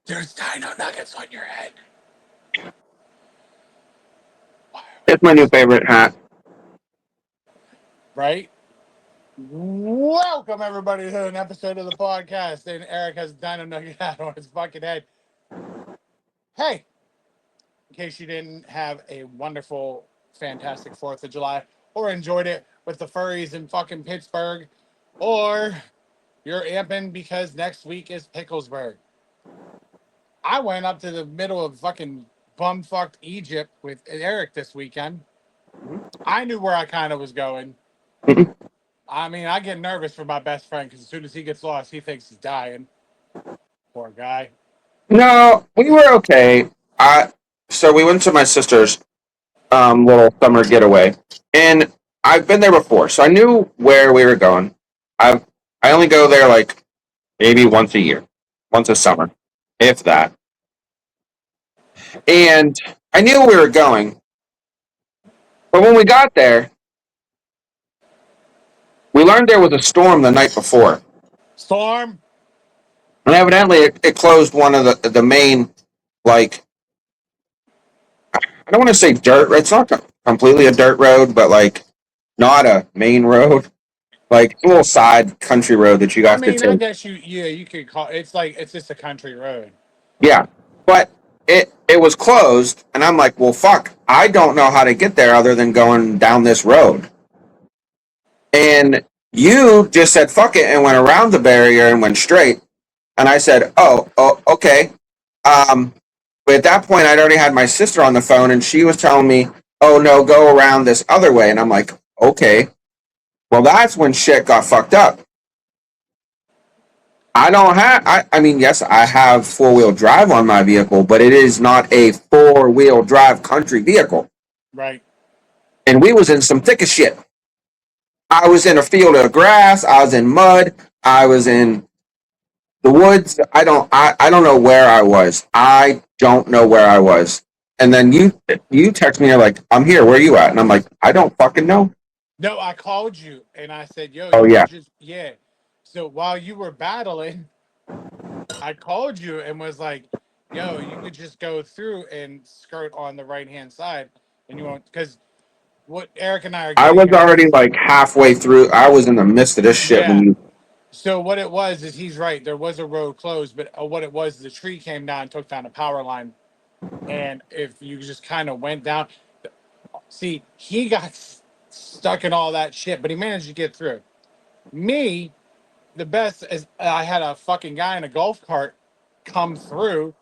There's dino nuggets on your head. It's my new favorite hat. Right? Welcome everybody to an episode of the podcast. And Eric has a dino nugget hat on his fucking head. Hey, in case you didn't have a wonderful, fantastic 4th of July or enjoyed it with the furries in fucking Pittsburgh, or you're amping because next week is Picklesburg. I went up to the middle of fucking bumfucked Egypt with Eric this weekend. I knew where I kind of was going. I mean, I get nervous for my best friend because as soon as he gets lost, he thinks he's dying. Poor guy. No, we were okay. So we went to my sister's little summer getaway, and I've been there before, so I knew where we were going. I only go there like maybe once a year, once a summer, if that. And I knew we were going, but when we got there, we learned there was a storm the night before, Storm? and evidently it closed one of the main, like, I don't want to say dirt. It's not completely a dirt road, but like not a main road. Like a little side country road that you I have to mean, I take. guess you could call it's like it's just a country road. Yeah, but it was closed, and I'm like, well, fuck, I don't know how to get there other than going down this road. And you just said fuck it and went around the barrier and went straight. And I said, oh, okay. Um, but at that point, I'd already had my sister on the phone, and she was telling me, oh no, go around this other way. And I'm like, okay. Well, that's when shit got fucked up. I don't have. I mean, yes, I have 4-wheel drive on my vehicle, but it is not a 4-wheel drive country vehicle. Right. And we was in some thick of shit. I was in a field of grass. I was in mud. I was in the woods. I don't know where I was. I don't know where I was. And then you text me. You're like, I'm here. Where are you at? And I'm like, I don't fucking know. No, I called you and I said, yo, Oh you could yeah. just So while you were battling, I called you and was like, yo, you could just go through and skirt on the right hand side and you won't because what Eric and I are I getting was here already is like halfway through. I was in the midst of this shit when yeah. you. So what it was is he's right. There was a road closed, but what it was, the tree came down and took down a power line. And if you just kind of went down, see, he got stuck in all that shit, but he managed to get through. Me, the best is I had a fucking guy in a golf cart come through,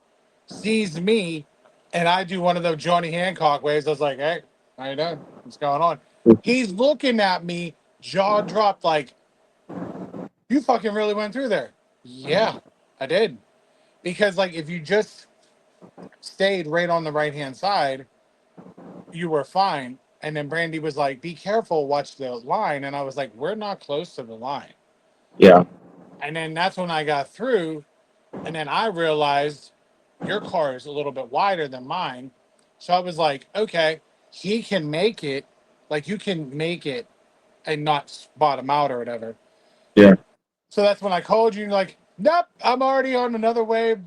sees me, and I do one of those Johnny Hancock waves. I was like, hey, how you doing? What's going on? He's looking at me, jaw dropped, like, you fucking really went through there. Yeah, I did. Because like if you just stayed right on the right hand side, you were fine. And then Brandy was like, be careful, watch the line. And I was like, we're not close to the line. Yeah. And then that's when I got through. And then I realized your car is a little bit wider than mine. So I was like, okay, he can make it. Like you can make it and not bottom out or whatever. Yeah. So that's when I called you and you're like, nope, I'm already on another wave.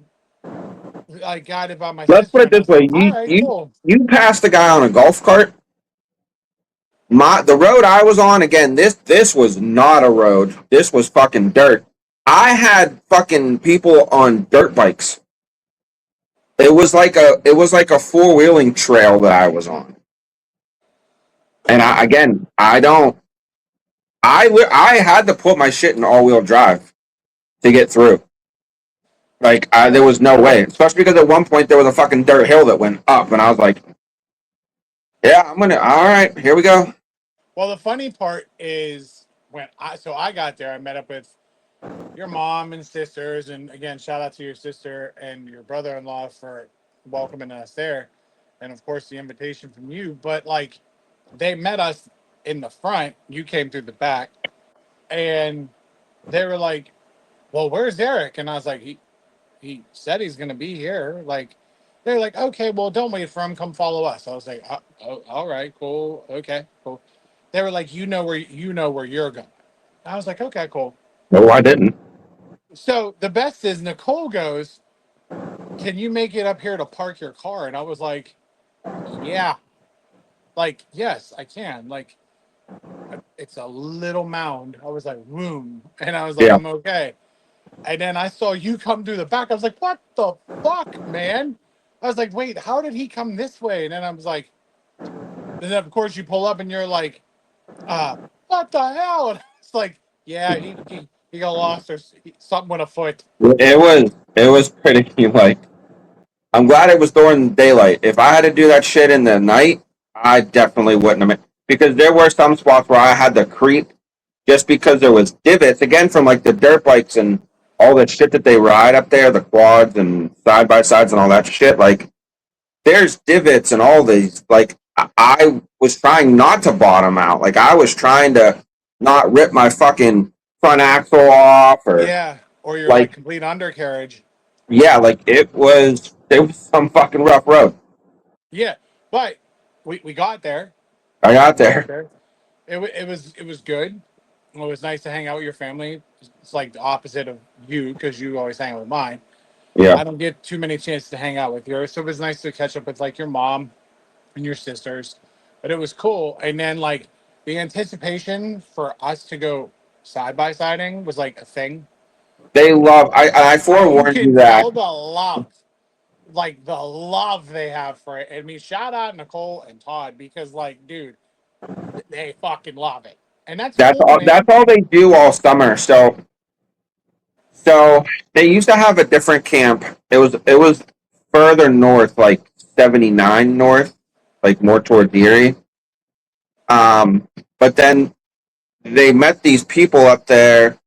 I guided by my Let's put sister. it And I this was like, way: all you right, you cool. you passed the guy on a golf cart. The road I was on, again, this was not a road. This was fucking dirt. I had fucking people on dirt bikes. It was like a 4-wheeling trail that I was on. And I don't. I had to put my shit in all-wheel drive to get through. Like there was no way, especially because at one point there was a fucking dirt hill that went up, and I was like, "Yeah, I'm gonna. All right, here we go." Well, the funny part is when I got there, I met up with your mom and sisters, and again, shout out to your sister and your brother-in-law for welcoming us there, and of course the invitation from you. But like, they met us in the front. You came through the back, and they were like, "Well, where's Eric?" And I was like, "He said he's gonna be here." Like, they're like, "Okay, well, don't wait for him. Come follow us." I was like, "Oh, all right, cool, okay, cool." They were like, "You know where you're going." I was like, "Okay, cool." No, I didn't. So the best is Nicole goes, can you make it up here to park your car? And I was like, yeah, like, yes, I can. Like, it's a little mound. I was like, boom. And I was like, Yeah. I'm okay. And then I saw you come through the back. I was like, what the fuck, man? I was like, wait, how did he come this way? And then I was like, and then of course you pull up and you're like, uh, what the hell? And it's like, yeah, he got lost or something with a foot. It was pretty like I'm glad it was during daylight. If I had to do that shit in the night, I definitely wouldn't have. Because there were some spots where I had to creep just because there was divots again from like the dirt bikes and all the shit that they ride up there, the quads and side by sides and all that shit. Like there's divots and all these. Like I was trying not to bottom out. Like I was trying to not rip my fucking front axle off or Yeah, or you're like like complete undercarriage. yeah, like it was some fucking rough road. Yeah, but we got there. I got We got there. there. It was good. It was nice to hang out with your family. It's like the opposite of you because you always hang out with mine. Yeah. I don't get too many chances to hang out with yours, so it was nice to catch up with like your mom and your sisters. But it was cool. And then like the anticipation for us to go side by siding was like a thing. They love I You forewarned you can that. tell the love, like the love they have for it. I mean, shout out Nicole and Todd because like, dude, they fucking love it, and that's That's cool, all that's man. all they do all summer. So they used to have a different camp. It was further north, like 79 north, like more towards Erie. But then they met these people up there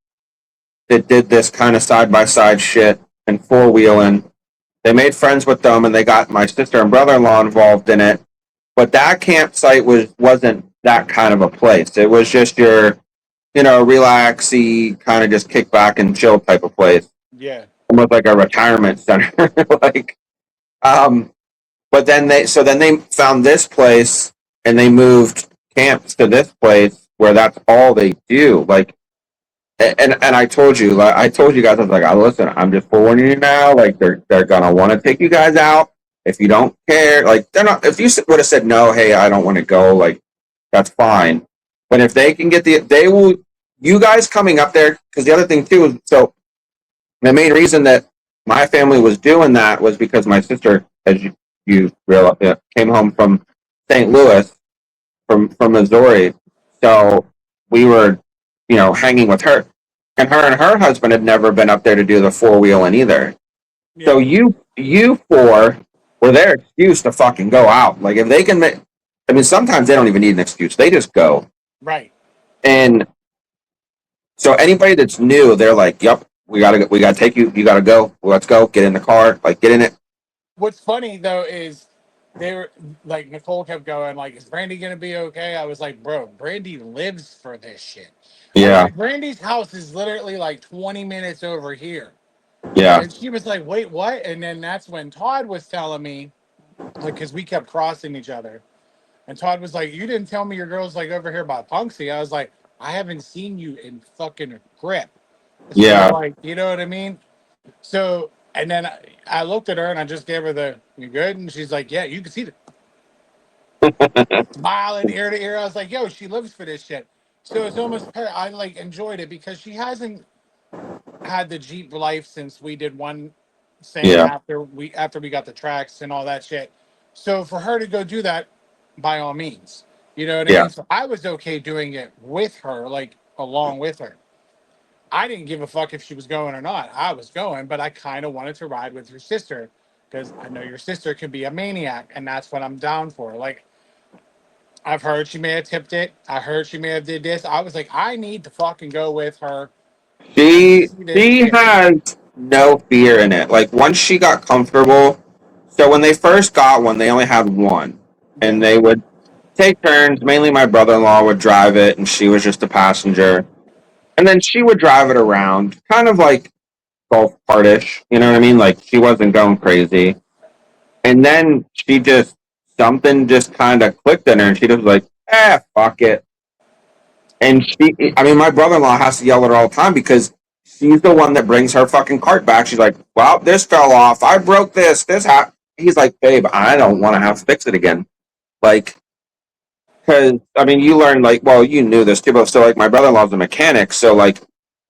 that did this kind of side by side shit and four wheeling. They made friends with them and they got my sister and brother in law involved in it. But that campsite wasn't that kind of a place. It was just your, relaxy, kind of just kick back and chill type of place. Yeah, Almost like a retirement center. like um but then they found this place and they moved camps to this place where that's all they do. Like and I told you guys, I was like, listen, I'm just forewarning you now. Like they're gonna want to take you guys out. If you don't care, like they're not. If you would have said no, hey, I don't want to go, like that's fine. But if they can get they will. You guys coming up there because the other thing too is so the main reason that my family was doing that was because my sister, as you realize, came home from St. Louis from Missouri. So we were, hanging with her. And her husband had never been up there to do the four wheeling either. So yeah, you four were their excuse to fucking go out. Like if they can make, I mean, sometimes they don't even need an excuse. They just go. right. And so anybody that's new, they're like, "Yep, we gotta take you. You gotta go. Let's go. Get in the car. Like get in it." What's funny though is they were like Nicole kept going like, "Is Brandy gonna be okay?" I was like, "Bro, Brandy lives for this shit." I was Yeah, like, "Brandy's house is literally like 20 minutes over here," yeah, and she was like, "Wait, what?" And then that's when Todd was telling me, like, because we kept crossing each other, and Todd was like, "You didn't tell me your girl's like over here by Punksy." I was like, "I haven't seen you in fucking a grip," so yeah. like, you know what I mean? So, and then I looked at her and I just gave her the, "You good?" And she's like, "Yeah, you can see the smiling ear to ear." I was like, "Yo, she lives for this shit." So it's almost, I like enjoyed it because she hasn't had the Jeep life since we did one thing Yeah, after we got the tracks and all that shit. So for her to go do that, by all means, you know what I yeah, mean? So I was okay doing it with her, like along with her. I didn't give a fuck if she was going or not. I was going, but I kind of wanted to ride with your sister because I know your sister can be a maniac, and that's what I'm down for. Like I've heard she may have tipped it. I heard she may have did this. I was like, I need to fucking go with her and she see this she shit. has no fear in it. Like once she got comfortable, so when they first got one, they only had one, Yeah, and they would take turns. Mainly, my brother-in-law would drive it, and she was just a passenger. And then she would drive it around, kind of like golf cartish. You know what I mean? Like she wasn't going crazy. And then something just kind of clicked in her, and she just was like, fuck it. And I mean, my brother in law has to yell at her all the time because she's the one that brings her fucking cart back. She's like, well, this fell off. I broke this. This happened. He's like, babe, I don't want to have to fix it again. Like, because I mean, you learn like, well, you knew this too, but so like, my brother-in-law's a mechanic, so like,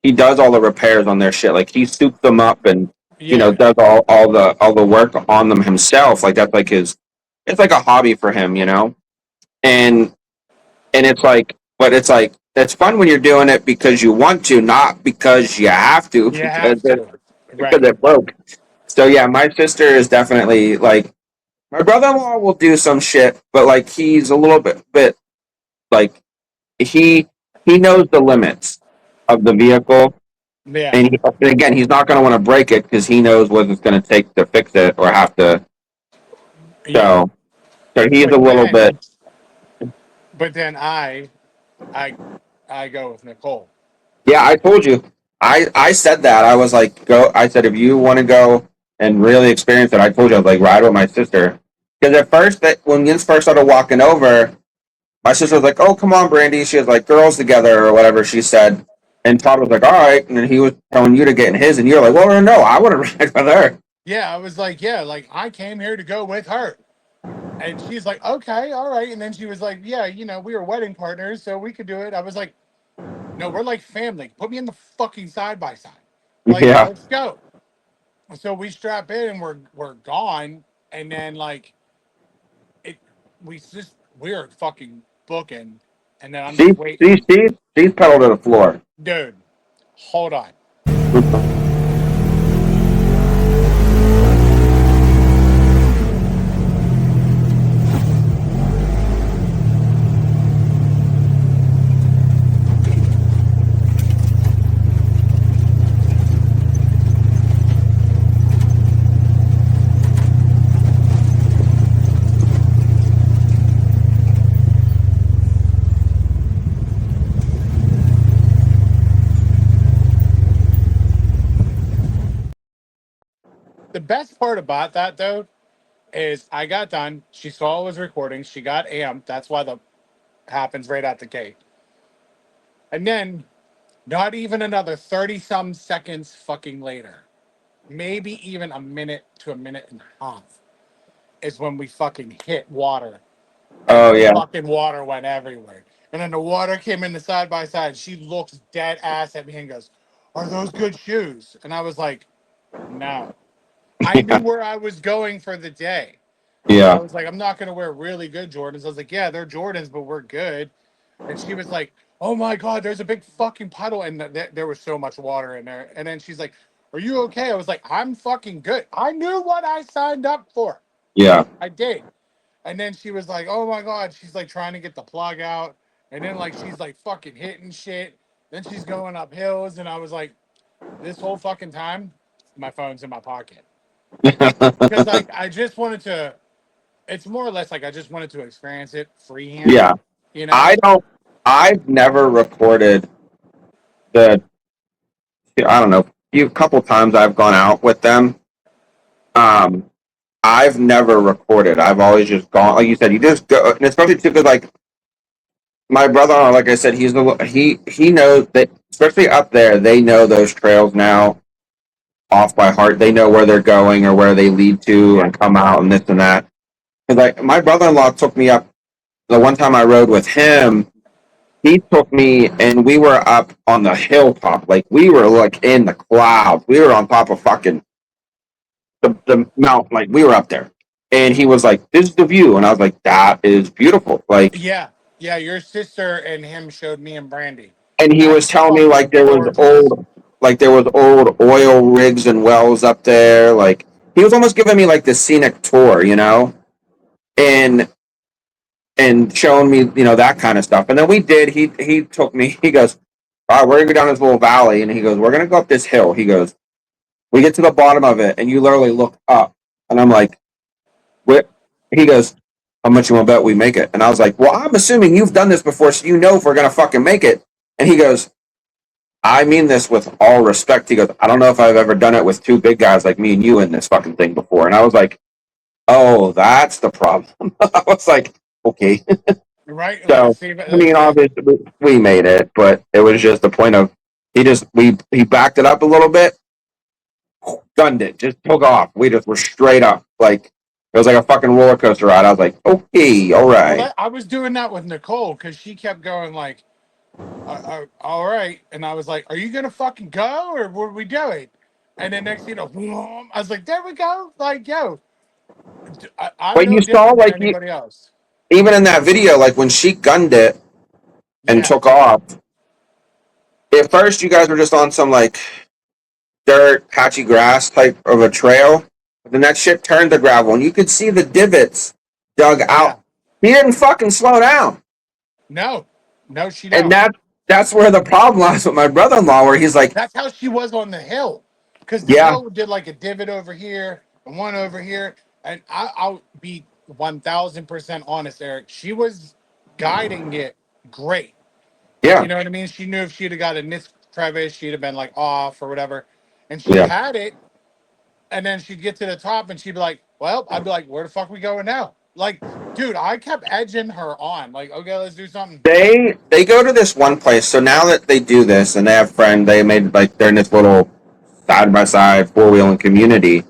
he does all the repairs on their shit. Like, he soups them up and Yeah. does all the work on them himself. Like, that's like his. It's like a hobby for him, and it's like, but it's like it's fun when you're doing it because you want to, not because you have to, You have to. because Right. it broke. So yeah, my sister is definitely like my brother-in-law will do some shit, but like he's a little bit like he he knows the limits of the vehicle, Yeah. and again, he's not going to want to break it because he knows what it's going to take to fix it or have to. Yeah. So so he's a But little bit. then, but then I, I go with Nicole. Yeah, I told you. I said that. I was like, go. I said, if you want to go and really experience it, I told you I was like, ride with my sister. Because at first, that when Yins first started walking over, my sister was like, "Oh, come on, Brandy." She was like, "Girls together" or whatever she said. And Todd was like, "All right," and then he was telling you to get in his, and you're like, "Well, no, I want to ride with her." Yeah, I was like, yeah, like I came here to go with her. And she's like, okay, all right. And then she was like, yeah, we were wedding partners, so we could do it. I was like, no, we're like family. Put me in the fucking side by side. Like, Yeah. let's go. So we strap in and we're gone. And then like it we're fucking booking. And then I'm She just she waiting. she she's pedal to the floor. Dude, hold on. The best part about that though is I got done. She saw I was recording. She got amped. That's why the happens right at the gate. And then not even another 30 some seconds fucking later, maybe even a minute to a minute and a half, is when we fucking hit water. And Oh the yeah. fucking water went everywhere. And then the water came in the side by side. She looks dead ass at me and goes, "Are those good shoes?" And I was like, "No." I knew Yeah. where I was going for the day. So I Yeah. was like, I'm not going to wear really good Jordans. I was like, yeah, they're Jordans, but we're good. And she was like, oh my God, there's a big fucking puddle. And there was so much water in there. And then she's like, are you okay? I was like, I'm fucking good. I knew what I signed up for. Yeah. I did. And then she was like, oh my God. She's like trying to get the plug out. And then like she's like fucking hitting shit. Then she's going up hills. And I was like, this whole fucking time, my phone's in my pocket. Because like I just wanted to, it's more or less like I just wanted to experience it freehand, Yeah. you know? I don't. I've never recorded the. I don't know. A couple times I've gone out with them. Um, I've never recorded. I've always just gone. Like you said, you just go, and especially too because like my brother, like I said, he knows that, especially up there, they know those trails now off by heart. They know where they're going or where they lead to Yeah. and come out and this and that. Because like my brother-in-law took me up the one time I rode with him. He took me and we were up on the hilltop. Like we were like in the clouds. We were on top of fucking the mountain. Like we were up there. And he was like, "This is the view," and I was like, "That is beautiful." Like, Yeah. Yeah. Your sister and him showed me and Brandy. and he was That's telling me like fucking gorgeous. there was old oil rigs and wells up there. Like he was almost giving me like the scenic tour, and showing me, that kind of stuff. And then we did. He took me. He goes, "All right, we're gonna go down this little valley," and he goes, "We're gonna go up this hill." He goes, "We get to the bottom of it, and you literally look up." And I'm like, "What?" He goes, "How much you want to bet we make it?" And I was like, "Well, I'm assuming you've done this before, so you know if we're gonna fucking make it." And he goes, "I mean this with all respect." He goes, "I don't know if I've ever done it with two big guys like me and you in this fucking thing before." And I was like, "Oh, that's the problem." I was like, "Okay." Right? Like, So, see, I mean, so obviously, we made it, but it was just the point of He backed it up a little bit, gunned it, just took off. We just were straight up. Like it was like a fucking roller coaster ride. I was like, okay, all Well, right. I was doing that with Nicole because she kept going like, all right. And I was like, are you going to fucking go or what are we doing? And then next thing you know, boom, I was like, there we go. Like, yo, I'm But no you saw different than like you, anybody else. even in that video, like when she gunned it and Yeah. took off. At first, you guys were just on some like dirt, patchy grass type of a trail. But then that shit turned to gravel, and you could see the divots dug Yeah. out. He didn't fucking slow down, No, no, she and don't. that's where the problem lies with my brother-in-law, where he's like, That's how she was on the hill. Because the "Yeah, hill did like a divot over here and one over here. And I'll be 1000% honest, Eric. She was guiding it great. Like, yeah, you know what I mean? She knew if she'd have got in this crevice, she'd have been like off or whatever. And she yeah." had it. And then she'd get to the top and she'd be like, well, I'd be like, where the fuck we going now? Like, dude, I kept edging her on. Like, okay, let's do something. They go to this one place. So now that they do this, and they have friends, they made like they're in this little side by side four wheeling community.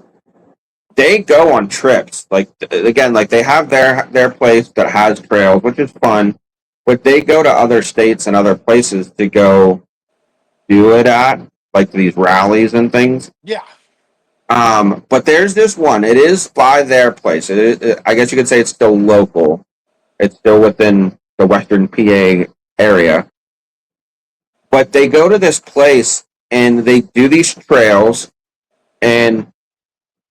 They go on trips. Like again, like they have their place that has trails, which is fun. But they go to other states and other places to go do it at, like these rallies and things. Yeah. But there's this one. It is by their place. I guess you could say it's still local. It's still within the Western PA area. But they go to this place and they do these trails, and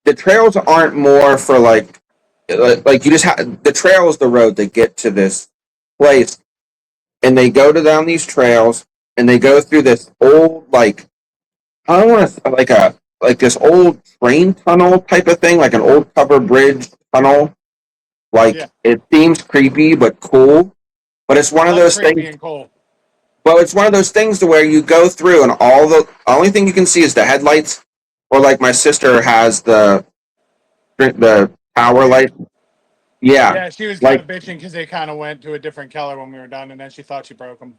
the trails aren't more for like you just have the trail is the road to get to this place, and they go to down these trails and they go through this old like I don't want to like this old train tunnel type of thing, like an old covered bridge tunnel. Yeah. Like it seems creepy but cool, but it's one I of love those creepy things. and cool. Well, it's one of those things to where you go through and all the only thing you can see is the headlights, or like my sister has the tower light. Yeah, Yeah, she was kind like of bitching because they kind of went to a different color when we were done, and then she thought she broke them.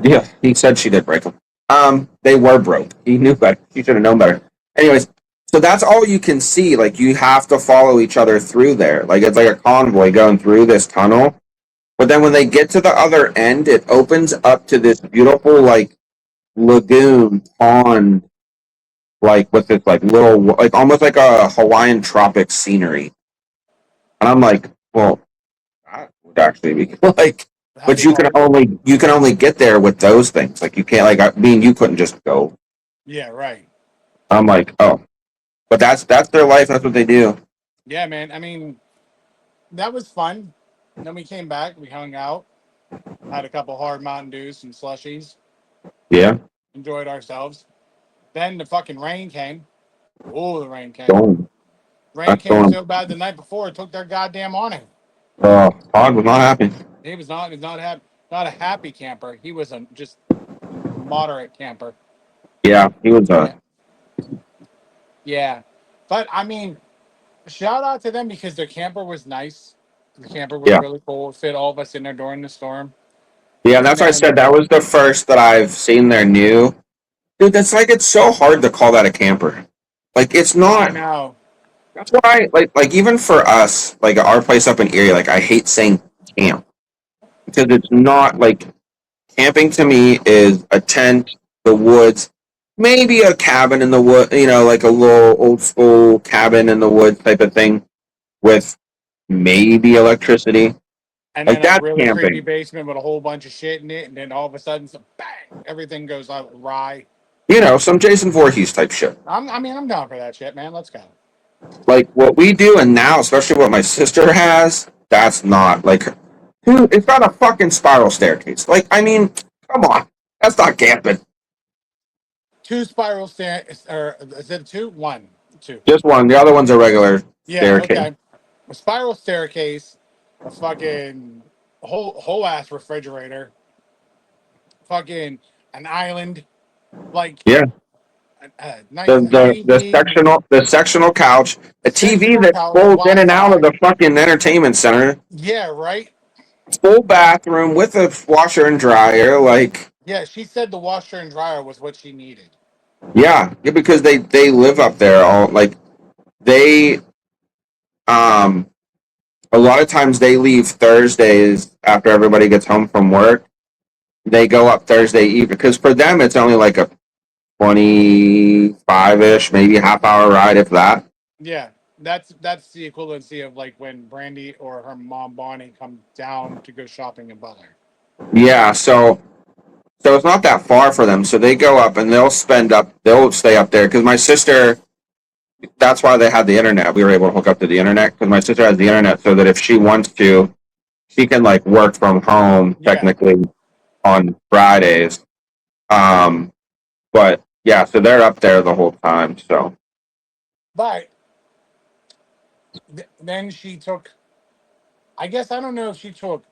yeah. He said she did break them. They were broke. He knew better. He should have known better. Anyways, so that's all you can see. Like you have to follow each other through there. Like it's like a convoy going through this tunnel. But then when they get to the other end, it opens up to this beautiful like lagoon pond, like with this like little like almost like a Hawaiian tropic scenery. And I'm like, well, that would actually be like, That'd but be hard. you can only get there with those things. Like you can't like me and you couldn't just go. Yeah, right. I'm like, oh, but that's their life. That's what they do. Yeah, man. I mean, that was fun. Then we came back, we hung out, had a couple hard Mountain Dews, some slushies, Yeah, enjoyed ourselves. Then the fucking rain came. Oh, the rain came. storm. Rain That's came storm. so bad the night before it took their goddamn awning. Todd was not happy. He was not happy, not a happy camper. He was a just moderate camper. Yeah, he was. Yeah, yeah. But I mean, shout out to them because their camper was nice. The camper was Yeah, really cool. It fit all of us in there during the storm. yeah. And That's why I said then that was the first that I've seen their new. Dude, that's like it's so hard to call that a camper. Like it's I not. know. That's why, like even for us, like our place up in Erie, like I hate saying camp because it's not like camping to me is a tent, the woods, maybe a cabin in the wood, like a little old school cabin in the woods type of thing with maybe electricity. And Like then a that's really creepy camping. basement with a whole bunch of shit in it, and then all of a sudden, bang, everything goes out awry. Some Jason Voorhees type shit. I'm down for that shit, man. Let's go. Like what we do, and now, especially what my sister has, that's not like, dude, it's got a fucking spiral staircase. Like, I mean, come on, that's not camping. Two spiral stairs, or is it two? One, two. Just one. The other one's a regular Yeah, staircase. okay. A spiral staircase, a fucking whole ass refrigerator, fucking an island, like Yeah. a nice The TV, sectional couch, a TV sectional that couch, folds in and out of Wi-Fi. the fucking entertainment center, Yeah, right. full bathroom with a washer and dryer. Like, Yeah, she said the washer and dryer was what she needed. Yeah, yeah, because they live up there all like they um a lot of times they leave Thursdays after everybody gets home from work. They go up Thursday evening because for them it's only like a 25 ish, maybe half hour ride if that. Yeah, that's the equivalency of like when Brandy or her mom Bonnie come down to go shopping in Butler. Yeah, so it's not that far for them. So they go up and they'll stay up there because my sister. That's why they had the internet. We were able to hook up to the internet because my sister has the internet, so that if she wants to, she can like work from home Yeah, technically on Fridays. Um, but yeah, so they're up there the whole time. So but then she took. I guess I don't know if she took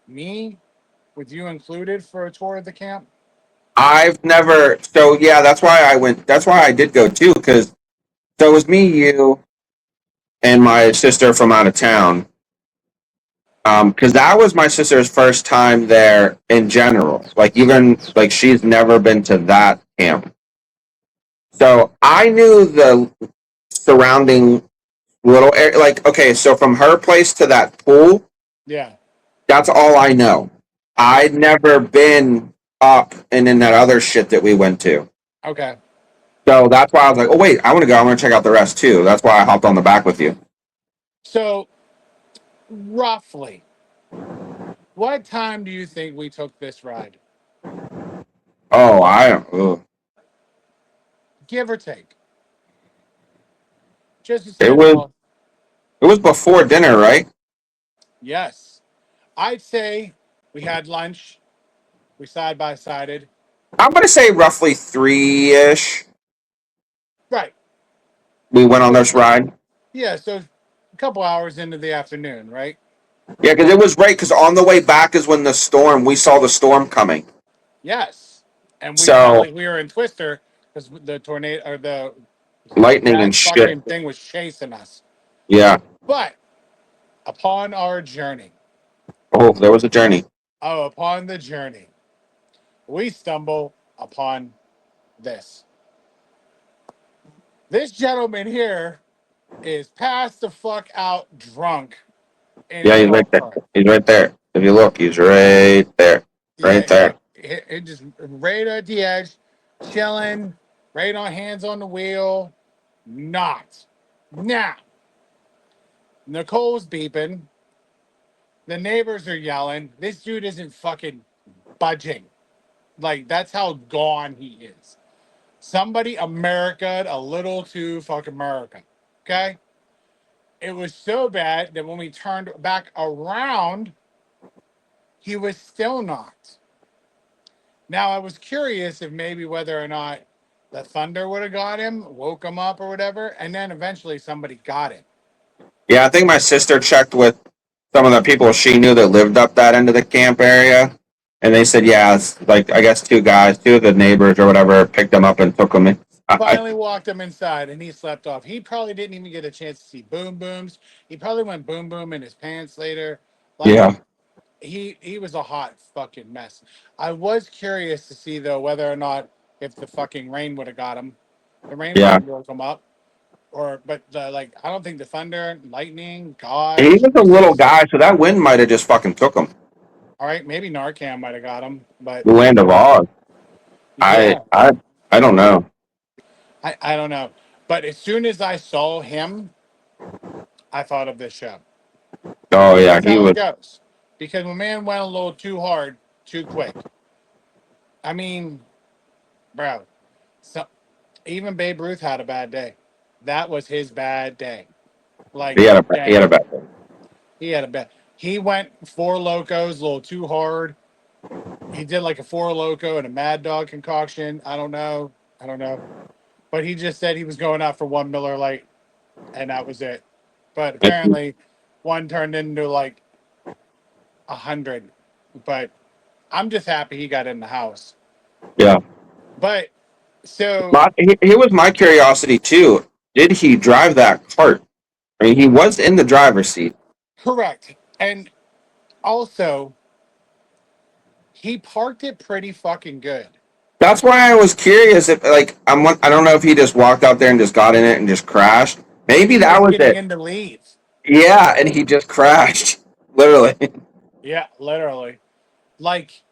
me with you included for a tour of the camp. I've never. So yeah, that's why I went. That's why I did go too. Because so it was me, you, and my sister from out of town. Because that was my sister's first time there in general. Like even like she's never been to that camp. So I knew the surrounding little area. Like okay, so from her place to that pool, Yeah. that's all I know. I'd never been up and in that other shit that we went to. Okay. So that's why I was like, oh wait, I want to go. I want to check out the rest too. That's why I hopped on the back with you. So roughly, what time do you think we took this ride? Oh, I ugh. Give or take. Just to it say, was well, it was before dinner, right? yes. I'd say we had lunch. We side by sided. I'm gonna say roughly 3 ish. Right. We went on So this ride. yeah, so a couple hours into the afternoon, right? Yeah, because it was right. Because on the way back is when we saw the storm coming. Yes. And we felt So like we were in Twister because the tornado or lightning that and shit. fucking thing was chasing us. Yeah. But upon our journey, Oh, there was a journey. upon the journey, we stumble upon this. This gentleman here is passed the fuck out drunk in Yeah, his he's right golf there. cart. He's right there. If you look, he's right there. Yeah, Right there. yep. It just right at the edge, chilling, right on hands on the wheel. Not. Now, Nicole's beeping. The neighbors are yelling. This dude isn't fucking budging. Like, that's how gone he is. Somebody America a little too fucking America. Okay? It was so bad that when we turned back around, he was still not. Now, I was curious if maybe whether or not the thunder would have got him, woke him up or whatever, and then eventually somebody got him. Yeah, I think my sister checked with some of the people she knew that lived up that end of the camp area, and they said, yeah, it's like I guess two of the neighbors or whatever, picked them up and took them inside. Finally walked him inside and he slept off. He probably didn't even get a chance to see boom booms. He probably went boom boom in his pants later. Like Yeah, he was a hot fucking mess. I was curious to see though whether or not if the fucking rain would have got him. The rain might yeah. have woke him up. Or but like I don't think the thunder, lightning, And God, he was a little Jesus. guy, so that wind might have just fucking took him. All right, maybe Narcan might have got him, but The Land of Oz. I, yeah, I, I don't know. I don't know. But as soon as I saw him, I thought of this show. Oh And yeah, that's he how was. it goes. Because my man went a little too hard, too quick. I mean, bro, so, even Babe Ruth had a bad day. That was his bad day. Like He had a day. bad. He had a bad. He went four locos a little too hard. He did like a four loco and a Mad Dog concoction. I don't know. I don't know. But he just said he was going out for one Miller Lite, and that was it. But apparently, one turned into like 100. But I'm just happy he got in the house. Yeah. But so He was my curiosity too. Did he drive that cart? I mean, he was in the driver's seat. correct, and also he parked it pretty fucking good. That's why I was curious if, like, I don't know if he just walked out there and just got in it and just crashed. Maybe Maybe he that was was getting it. in to leave. Yeah, and he just crashed, literally. Yeah, literally. Like,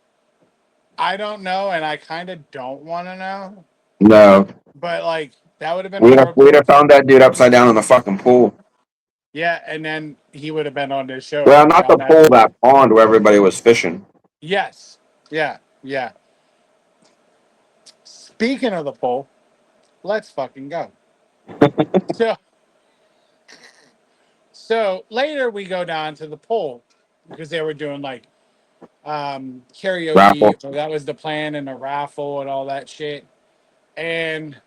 I don't know, and I kind of don't want to know, No, but like, that would have been we'd have horrible. found that dude upside down in the fucking pool. Yeah, and then he would have been on this show Well, again not down the that. pool, that pond where everybody was fishing. Yes. Yeah. Yeah. Speaking of the poll, let's fucking go. So, so later we go down to the poll because they were doing like Raffle. karaoke, or that was the plan, and a raffle and all that shit. And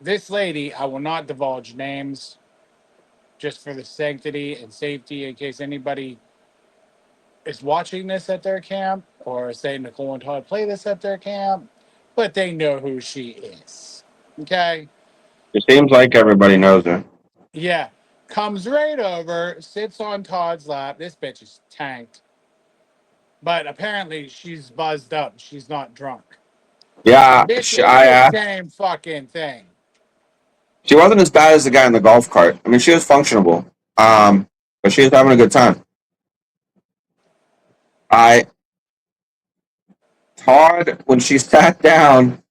this lady, I will not divulge names just for the sanctity and safety in case anybody is watching this at their camp or say Nicole and Todd play this at their camp, but they know who she is. Okay. It seems like everybody knows her. Yeah. Comes right over, sits on Todd's lap. This bitch is tanked. But apparently she's buzzed up. She's not drunk. Yeah, Bitch, she, it's I the asked. same fucking thing. She wasn't as bad as the guy in the golf cart. I mean, she was functionable, but she was having a good time. I Todd, when she sat down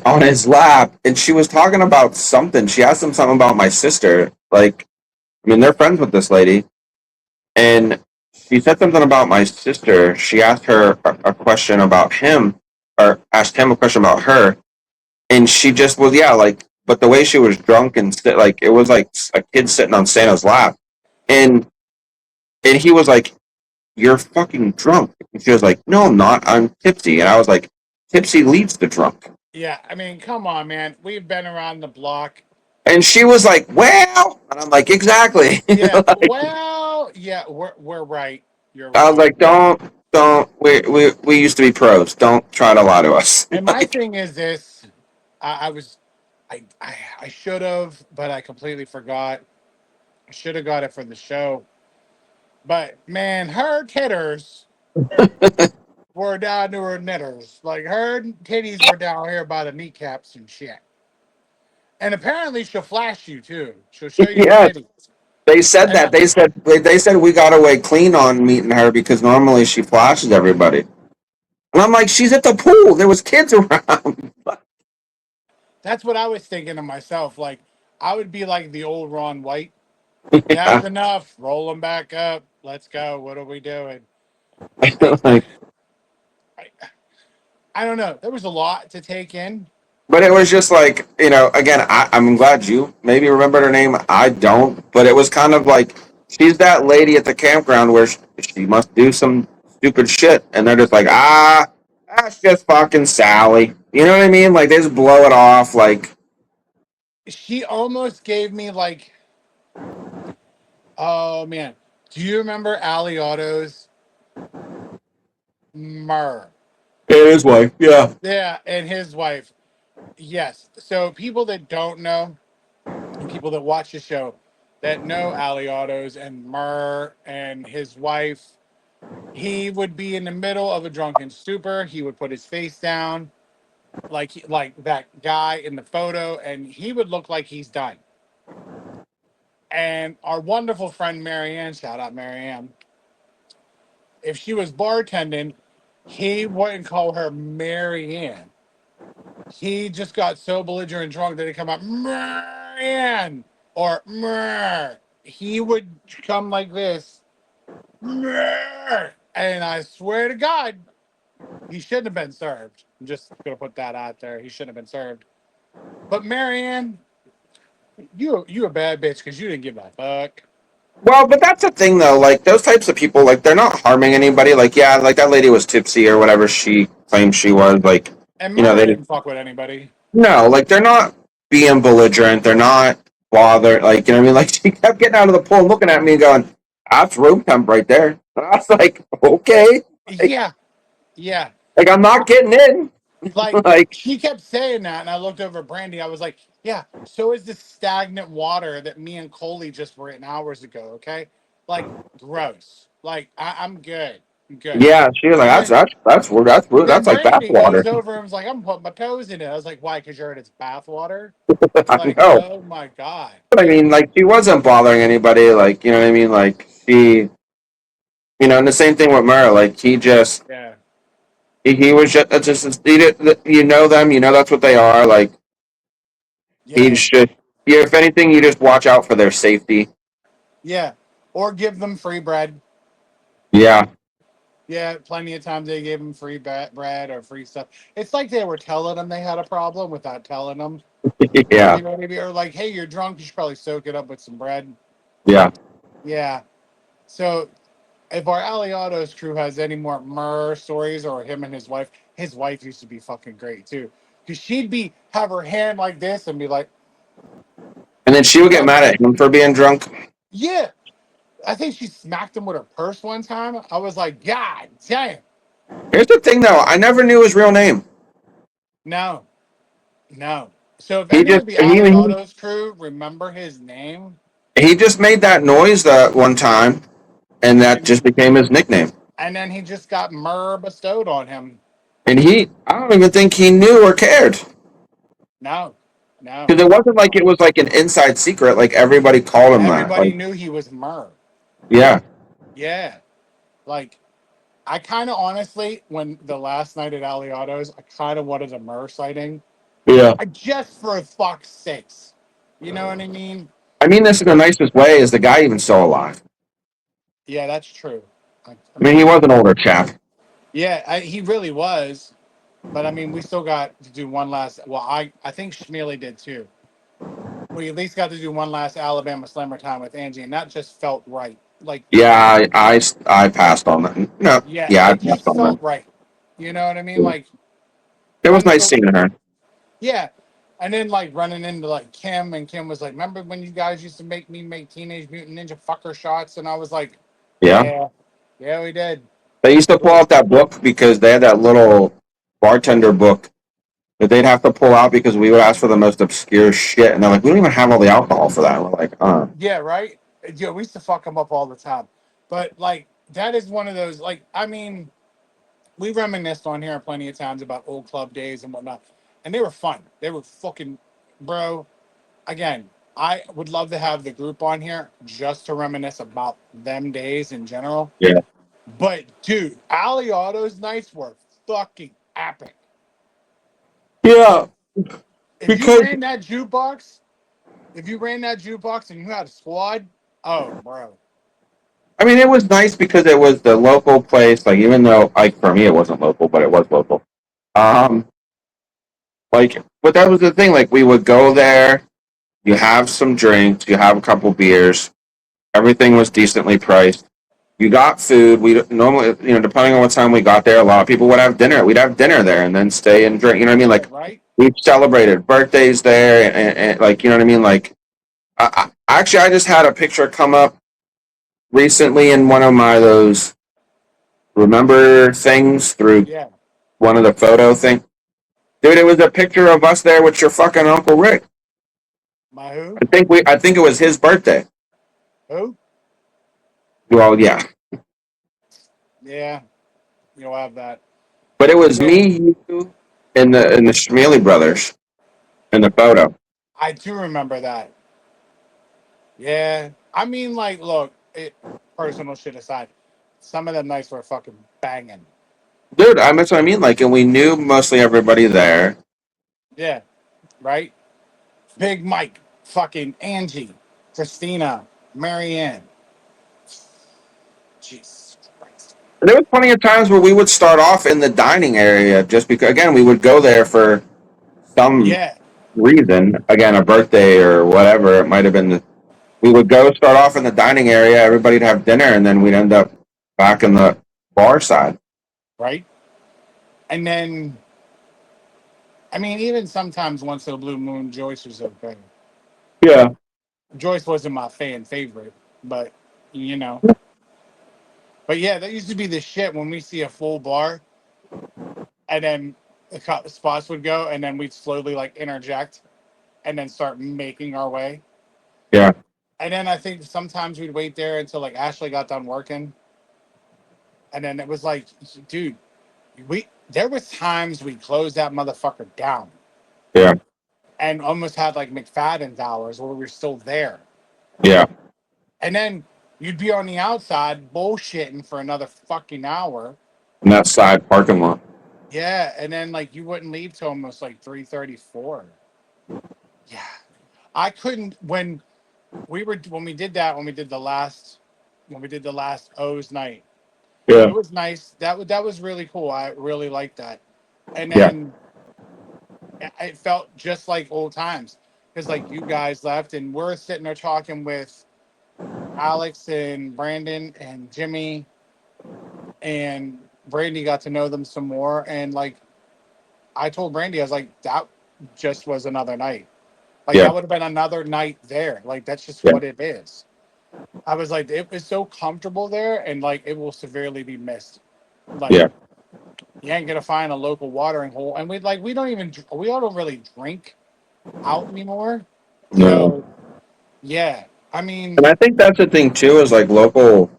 on his lap, and she was talking about something. She asked him something about my sister. Like, I mean, they're friends with this lady, and she said something about my sister. She asked her a question about him, or asked him a question about her, and she just was, yeah, like, but the way she was drunk and like it was like a kid sitting on Santa's lap, and he was like, "You're fucking drunk." And she was like, "No, I'm not. I'm tipsy." And I was like, "Tipsy leads to drunk." Yeah, I mean, come on, man. We've been around the block. And she was like, "Well," and I'm like, "Exactly." Yeah, Like, well, yeah, we're right. You're I was wrong. like, "Don't. We used to be pros. Don't try to lie to us." And my Like, thing is this: I was, I should have, but I completely forgot. I should have got it for the show. But man, her titters were down to her knitters. Like her titties were down here by the kneecaps and shit. And apparently she'll flash you too. She'll show you her yes, titties. they said And that. They said we got away clean on meeting her because normally she flashes everybody. And I'm like, she's at the pool. There was kids around. that's what I was thinking to myself. Like I would be like the old Ron White. That's Yeah. enough. Roll them back up. Let's go. What are we doing? I, Like, I, I don't know. There was a lot to take in. but it was just like, again, I'm glad you maybe remembered her name. I don't, but it was kind of like she's that lady at the campground where she must do some stupid shit, and they're just like, that's just fucking Sally. You know what I mean? Like they just blow it off. Like, She almost gave me like, oh man, do you remember Ali Otto's Myrrh? it is wife. Yeah. Yeah, and his wife. Yes. So people that don't know, and people that watch the show that know Ali Otto's and Murr and his wife, he would be in the middle of a drunken stupor. He would put his face down, like that guy in the photo, and he would look like he's done. And our wonderful friend Marianne, shout out Marianne, if she was bartending, he wouldn't call her Marianne. He just got so belligerent drunk that he come out Marianne or Mer. He would come like this, Mer. And I swear to God, he shouldn't have been served. I'm just gonna put that out there. He shouldn't have been served. But Marianne, you a bad bitch because you didn't give a fuck. Well, but that's the thing though. Like those types of people, like they're not harming anybody. Like, yeah, like that lady was tipsy or whatever she claimed she was. Like, And Mer they didn't fuck with anybody. no, like they're not being belligerent. They're not bothered. Like, you know what I mean? Like she kept getting out of the pool and looking at me and going, "That's room temp right there." And I was like, "Okay." Like, Yeah, yeah. I'm not getting in. Like Like, she kept saying that, and I looked over at Brandy. I was like, "Yeah." So is the stagnant water that me and Coley just were in hours ago. Okay, like gross. Like I'm good. Good. Yeah, she was like, And then and then that's like Brandy goes bathwater. over and was like, I'm putting my toes in it. I was like, why? Because you heard it's bathwater? I Like, know. oh my God. But I Like, mean, like she wasn't bothering anybody. Like you know what I mean? Like and the same thing with Murr. Like yeah. he was just he did, you know them. You know that's what they are. Like Yeah. he's just yeah. If anything, you just watch out for their safety. Yeah. Or give them free bread. Yeah, Yeah, plenty of times they gave them free bread or free stuff. It's like they were telling them they had a problem without telling them. yeah, You know what I mean? Or like, hey, you're drunk. You should probably soak it up with some bread. yeah. Yeah. So if our Aliados crew has any more Murr stories or him and his wife used to be fucking great too. Because she'd be have her hand like this and be like, And then she would get rub mad it. at him for being drunk. Yeah. I think she smacked him with her purse one time. I was like, God damn. Here's the thing, though. I never knew his real name. No, no. So if He any just of the he Aliados crew remember his name, he just made that noise that one time, and that and just became his nickname. then he just got myrrh bestowed on him. And I don't even think he knew or cared No, no. because it wasn't like it was like an inside secret. Like everybody called him that. Everybody Like, knew he was myrrh. yeah, Yeah. Like I kind of honestly, when the last night at Aliados, I kind of wanted a myrrh sighting. yeah. I just for fuck's sakes. You know what I mean? I mean this in the Because nicest way. Is the guy even still alive? yeah, that's true. I I mean, he mean, was an older chap. yeah, he really was. But I mean, we still got to do one last. Well, I think Schmealy did too. We at least got to do one last Alabama Slammer time with Angie, and that just felt right. Like, Yeah, I passed on that. No, yeah, yeah, I it passed just on that. felt right. You know what I mean? Like, It was one nice so seeing her. yeah, and then like running into like Kim, and Kim was like, "Remember when you guys used to make me make Teenage Mutant Ninja fucker shots?" And I was like, Yeah. "Yeah, yeah, we did." They used to pull out that book because they had that little bartender book that they'd have to pull out because we would ask for the most obscure shit, and they're like, "We don't even have all the alcohol for that." And we're like, Yeah, right. Yeah, we used to fuck them up all the time, but like that is one of those. Like, I mean, we reminisced on here plenty of times about old club days and whatnot, and they were fun. They were fucking, bro. Again, I would love to have the group on here just to reminisce about them days in general. yeah, But dude, Ali Auto's nights were fucking epic. yeah, If you because ran that jukebox, if you ran that jukebox and you had a squad, oh, bro, I mean, it was nice because it was the local place. Like, even though, like, for me, it wasn't local, but it was local. Um, but that was the thing. Like, we would go there. You have some drinks. You have a couple beers. Everything was decently priced. You got food. We normally, depending on what time we got there, a lot of people would have dinner. We'd have dinner there and then stay and drink. You know what I mean? yeah, Like, right, we celebrated birthdays there, and like, you know what I mean? Like, actually, I just had a picture come up recently in one of my those remember things through yeah. one of the photo thing. Dude, it was a picture of us there with your fucking Uncle Rick. My who? I think it was his birthday. Who? Well, yeah, Yeah, you'll have that. but it was Yeah, me, you, and the Schmealy brothers in the photo. I do remember that. Yeah, I mean, like, look, personal shit aside, some of them nights were fucking banging. Dude, that's what I mean. Like, and we knew mostly everybody there. Yeah, right. Big Mike, fucking Angie, Christina, Marianne. Jesus Christ. There was plenty of times where we would start off in the dining area just because, again, we would go there for some Yeah, reason. Again, a birthday or whatever. It might have been we would go start off in the dining area, everybody'd have dinner, and then we'd end up back in the bar side. right. And then, I mean, even sometimes once in a blue moon, Joyce was okay. Yeah. Joyce wasn't my fan favorite, but you know. But yeah, that used to be the shit when we see a full bar, and then the spots would go, and then we'd slowly like interject, and then start making our way. Yeah. And then I think sometimes we'd wait there until like Ashley got done working, And then it was like, dude, there was times we closed that motherfucker down Yeah. and almost had like McFadden's hours where we were still there. Yeah. And then you'd be on the outside bullshitting for another fucking hour. In that side parking lot. Yeah, and then like you wouldn't leave till almost like 3:34. Yeah. I couldn't when we did that, when we did the last O's night. It Yeah. was nice. That was really cool. I really liked that. And Yeah. then it felt just like old times because like you guys left and we're sitting there talking with Alex and Brandon and Jimmy, and Brandy got to know them some more. And like I told Brandy, I was like, that just was another night. Like Yeah. that would have been another night there. Like that's just Yeah. what it is. I was like, it was so comfortable there, and like it will severely be missed. Like Yeah. you ain't gonna find a local watering hole, and we don't even we all don't really drink out anymore. No. So yeah, I mean, And I think that's the thing too, is like local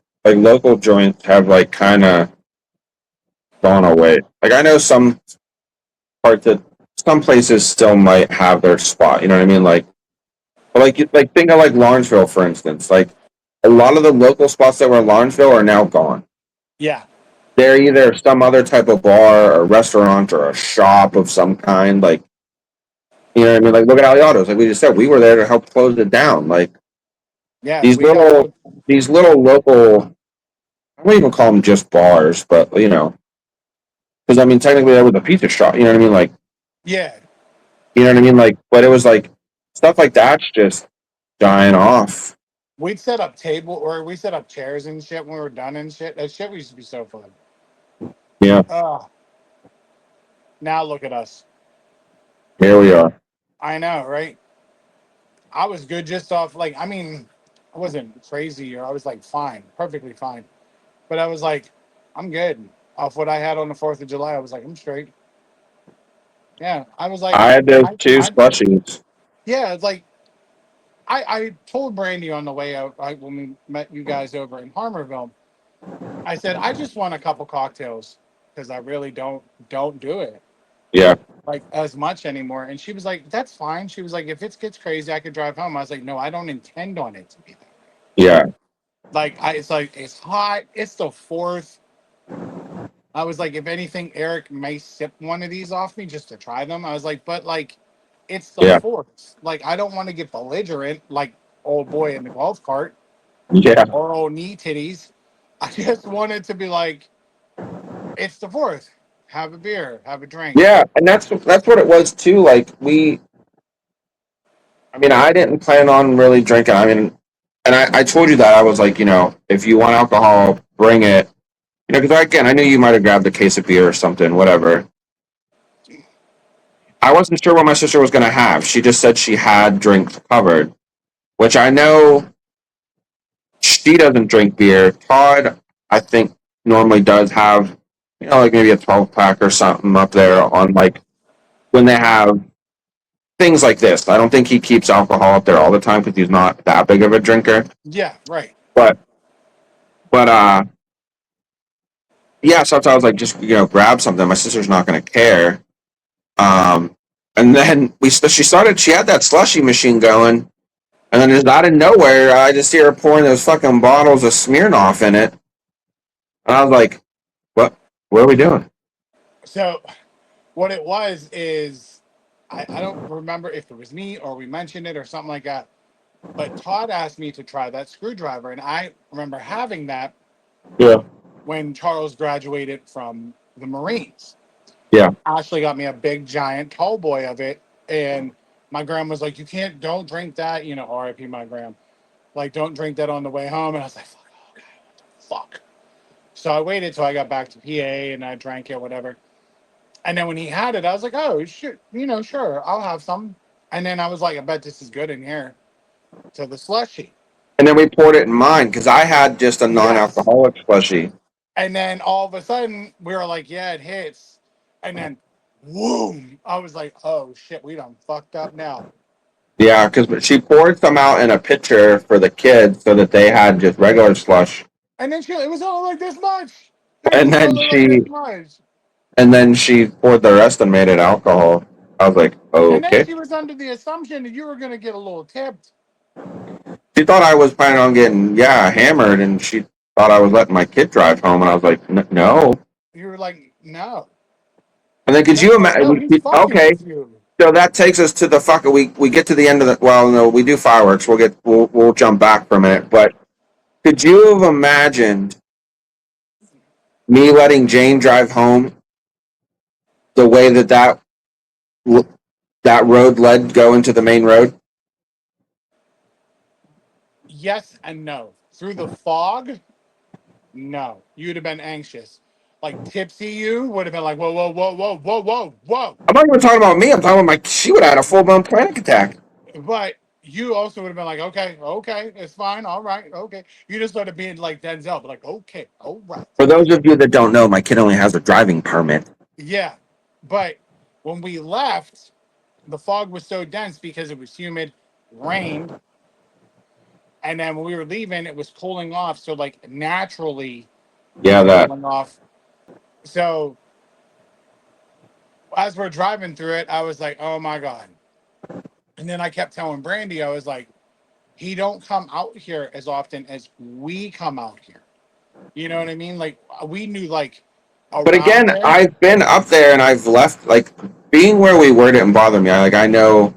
joints have like kind of gone away. Like I know some parts that some places still might have their spot. You know what I mean? Like think of like Lawrenceville, for instance. Like a lot of the local spots that were in Lawrenceville are now gone. yeah, They're either some other type of bar or restaurant or a shop of some kind. Like you know what I mean? Like look at Aliados. Like we just said, we were there to help close it down. Like yeah, these we got little out. these little local. I won't even call them just bars, but you know, because I mean technically that was a pizza shop. You know what I mean? Like Yeah, you know what I mean? Like, but it was like stuff like that's just dying off. we'd set up we set up chairs and shit when we were done and shit. That shit used to be so fun. Yeah, Oh, now look at us. here we are. I know, right? I was good just off like I mean, I wasn't crazy or I was like fine, perfectly fine. But I was like, I'm good. Off what I had on the 4th of July, I was like, I'm straight. Yeah. I was like, I had those I, two I slushies. yeah, it's like I told Brandy on the way out when we met you guys over in Harmerville, I said, I just want a couple cocktails because I really don't do it Yeah, like as much anymore. And she was like, that's fine. She was like, if it gets crazy, I could drive home. I was like, no, I don't intend on it to be that. yeah, It's like it's hot. It's the 4th. I was like, if anything, Eric may sip one of these off me just to try them. I was like, but like, it's the yeah, 4th. Like, I don't want to get belligerent like old boy in the golf cart yeah, or old knee titties. I just wanted to be like, it's the 4th. Have a beer, have a drink. yeah. And that's what it was too. Like I mean, I didn't plan on really drinking. I mean, and I told you that I was like, you know, if you want alcohol, bring it. You know, because again, I knew you might have grabbed a case of beer or something, whatever. I wasn't sure what my sister was going to have. She just said she had drinks covered, which I know she doesn't drink beer. Todd, I think, normally does have, you know, like maybe a 12 pack or something up there Yeah, on like when they have things like this. I don't think he keeps alcohol up there all the time because he's not that big of a drinker. yeah, right. But, but, yeah, sometimes I was like, just, you know, grab something. My sister's not going to care. Um, and then she had that slushy machine going. And then just out of nowhere, I just see her pouring those fucking bottles of Smirnoff in it. And I was like, what are we doing? So what it was is I don't remember if it was me or we mentioned it or something like that. But Todd asked me to try that screwdriver, and I remember having that Yeah. when Charles graduated from the Marines. Yeah. Ashley got me a big giant tall boy of it, and my grandma was like, "You can't, don't drink that." You know, R.I.P. my grandma. Like, don't drink that on the way home. And I was like, "Fuck, okay, what the fuck." So I waited till I got back to PA and I drank it, whatever. And then when he had it, I was like, "Oh shit, you know, sure, I'll have some." And then I was like, "I bet this is good in here." To the slushy. And then we poured it in mine because I had just a Yes. non-alcoholic slushy. And then all of a sudden we were like, yeah, it hits. And then boom. I was like, oh shit, we done fucked up now. Yeah, because she poured some out in a pitcher for the kids so that they had just regular slush. And then it was all like this much. It And then smelled like this she much. and then she poured the rest and made it alcohol. I was like, And then okay. she was under the assumption that you were gonna get a little tipped. She thought I was planning on getting hammered, and she thought I was letting my kid drive home, and I was like, no. You were like, no. And then And could then you I'm like, no, imagine? he's fucking Okay, with you. so that takes us to the fuck. We get to the end of the. Well, no, we do fireworks. We'll jump back for a Yeah. minute. But could you have imagined me letting Jane drive home the way that road led go into the main road? Yes and no. Through the fog, no. You'd have been anxious. Like tipsy you would have been like, whoa, whoa, whoa, whoa, whoa, whoa, whoa. I'm not even talking about me. I'm talking about my. She would have had a full blown panic attack. But you also would have been like, okay, okay, it's fine, all right, okay. You just started being like Denzel, but like, okay, all right. For those of you that don't know, my kid only has a driving permit. Yeah. But when we left, the fog was so dense because it was humid, rained, and then when we were leaving, it was cooling off. So like naturally it Yeah, was that. cooling off. So as we're driving through it, I was like, oh my God. And then I kept telling Brandy, I was like, he don't come out here as often as we come out here. You know what I mean? Like we knew like But around again, there. I've been up there and I've left. Like being where we were didn't bother me. I know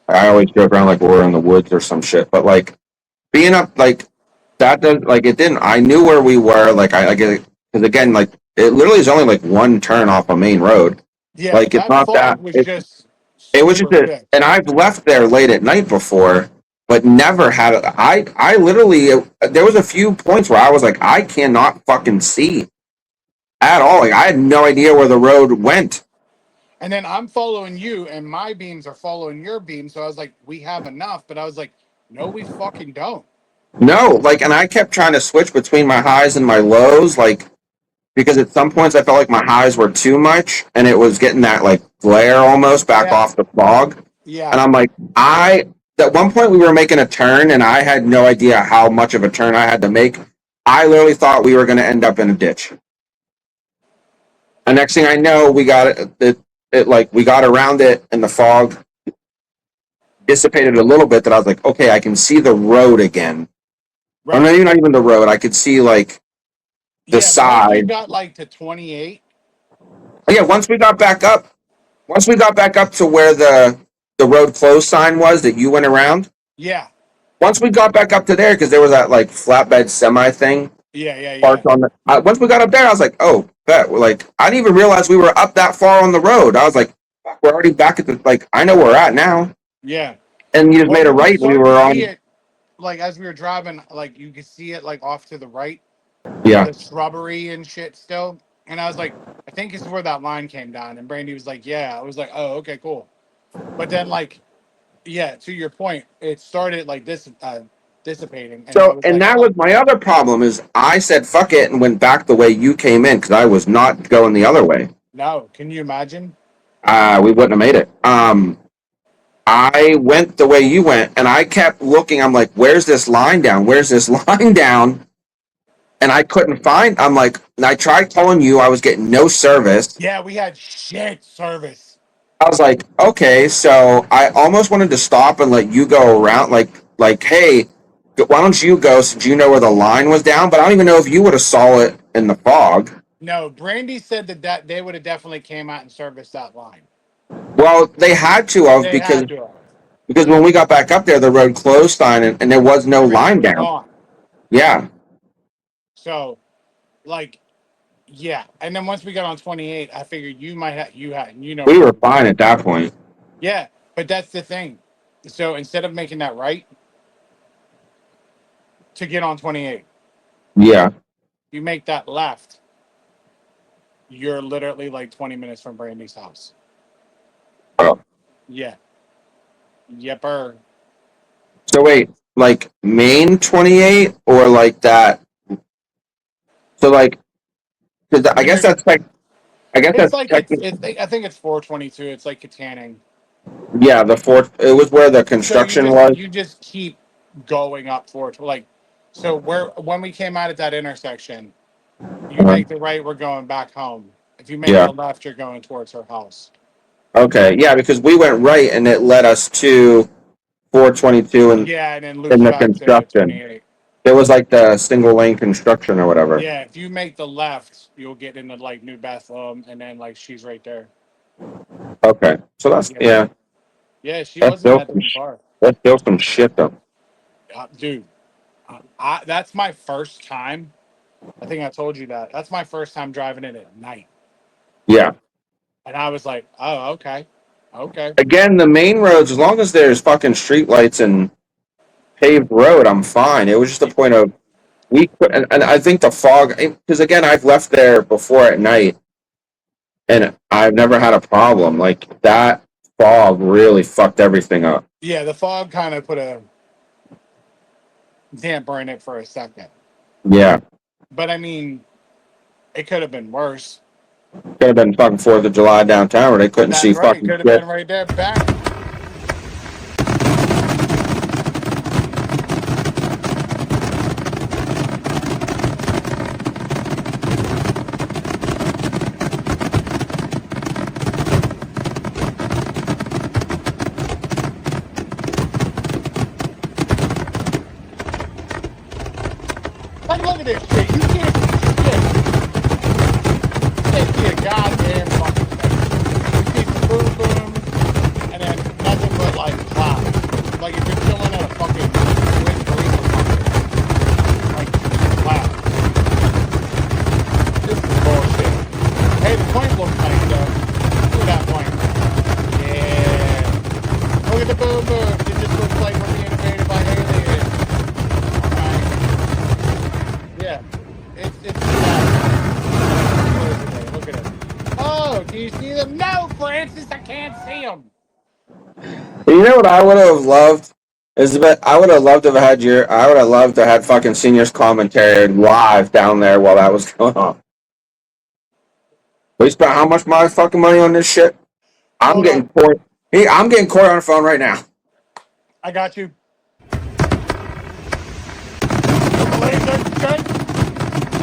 I always joke around like we're in the woods or some shit. But like being up like that does like it didn't. I knew where we were. Like I get it because again like it literally is only like one turn off a main road. Yeah, Like it's that not fog that. was It just it was just super a, thick. and I've left there late at night before. But never had I literally there was a few points where I was like I cannot fucking see at all. Like I had no idea where the road went. And then I'm following you, and my beams are following your beams. So I was like, we have enough. But I was like, no, we fucking don't. No, like, and I kept trying to switch between my highs and my lows, like, because at some points I felt like my highs were too much and it was getting that, like, glare almost back Yeah, off the fog. And yeah. I'm like, at one point we were making a turn and I had no idea how much of a turn I had to make. I literally thought we were going to end up in a ditch. And next thing I know, we got like, we got around it and the fog dissipated a little bit that I was like, okay, I can see the road again. Or Right. maybe not even the road. I could see, like, the Yeah. Once we side. got like to 28, Oh, yeah, once we got back up to where the road closed sign was that you went around. yeah, Once we got back up to there, because there was that like flatbed semi thing yeah, yeah, yeah, parked on the. Once we got up there, I was like, oh, bet. Like I didn't even realize we were up that far on the road. I was like, fuck, we're already back at the like. I know where we're at now. yeah. And you just Well, made a you could right, and we start to were see on. it like as we were driving, like you could see it like off to the right, Yeah, the shrubbery and shit still. And I was like, I think it's where that line came down. And Brandy was like, yeah. I was like, oh, okay, cool. But then like, yeah, to your point, it started like this dissipating, and I so, was and like, that oh was my other problem is I said fuck it and went back the way you came in because I was not going the other way. no, can you imagine? We wouldn't have made it. I went the way you went, and I kept looking. I'm like, "Where's this line down? Where's this line down?" And I couldn't find. I'm like, and I tried calling you. I was getting no service. Yeah, we had shit service. I was like, okay, so I almost wanted to stop and let you go around. Like, hey, why don't you go since you know where the line was down? But I don't even know if you would have saw it in the fog. No, Brandy said that they would have definitely came out and serviced that line. Well, they had to have They had to have. because when we got back up there, the road closed sign and there was no Everything line was down. gone. Yeah, So, like, yeah. And then once we got on 28, I figured you might have, you know we where were you fine were. at that point. Yeah, but that's the thing. So instead of making that right to get on 28, Yeah. you make that left. You're literally like 20 minutes from Brandy's house. Yeah. Yepper. So wait, like Main 28 or like that? So like, cause I When guess you're, that's like, I guess it's that's like technically, I think it's 422. It's like Katanning. yeah, the fourth. It was where the So construction was. you just keep going up for it. Like, so where when we came out at that intersection, You make the right, we're going back home. If you make Yeah. the left, you're going towards her house. Okay. Yeah, because we went right and it led us to 422 and Yeah, and then in loops the back to construction. 28. It was like the single lane construction or whatever. Yeah, if you make the left, you'll get into like New Bethlehem, and then like she's right there. Okay. So that's Yeah, yeah. yeah, she That's wasn't still that some damn far, that's still some shit though. dude. That's my first time. I think I told you that. That's my first time driving it at night, Yeah. and I was like, oh, okay, okay. Again, the main roads, as long as there's fucking streetlights and paved road, I'm fine. It was just a point of and I think the fog, because again, I've left there before at night, and I've never had a problem. Like that fog really fucked everything up. Yeah, the fog kind of put a damper in it for a second, Yeah, but I mean, it could have been worse. could have been fucking Fourth of July downtown where they couldn't That's see right. It fucking could have shit. been right there. Back. Like, look at this shit. You can't see shit. You can't see a goddamn fucking thing. You see some boom booms, and then nothing but like clouds. Like if you're chilling at a fucking Wiz Khalifa concert. Like clouds. This is bullshit. Hey, the point looks nice though. Look at that point. Yeah. Look at the boom booms. It just looks like we're being invaded by aliens. Alright. Yeah. It's look at it. Oh, do you see them? No, Francis, I can't see them. You know what I would have loved is that I would have loved to have had I would have loved to have had fucking seniors commentary live down there while that was going on. We spent how much my fucking money on this shit? I'm Hold getting on. Corey. Hey, I'm getting Corey on the phone right now. I got you. You believe this shit?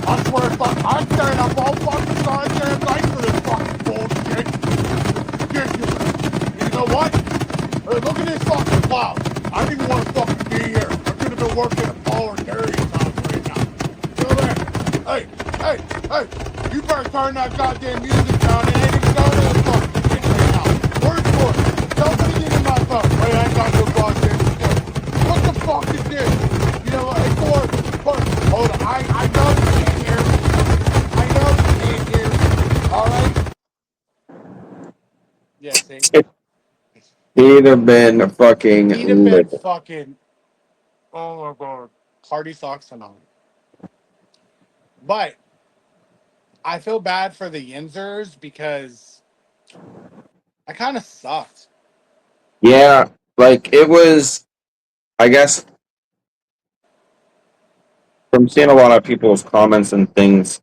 I swear to fuck, I'm staying up all fucking goddamn night for this fucking bullshit. It's ridiculous. You know what? Hey, look at this fucking cloud. I don't even want to fucking be here. I could have been working at Paul or Darius' house right now. Go there. Hey, hey, hey. You better turn that goddamn music down. It ain't even going to the fucking shit right now. Word for it. Nobody get in my phone. Wait, I ain't got no goddamn shit. What the fuck is this? You know what? Hey, Ford, hold on. I know you can't hear me. I know you can't hear me. All right? Yeah, see? He'd have been fucking He'd have been livid. fucking, oh my god, party socks and all. But I feel bad for the Yinzers because I kind of sucked. Yeah, like it was. I guess from seeing a lot of people's comments and things,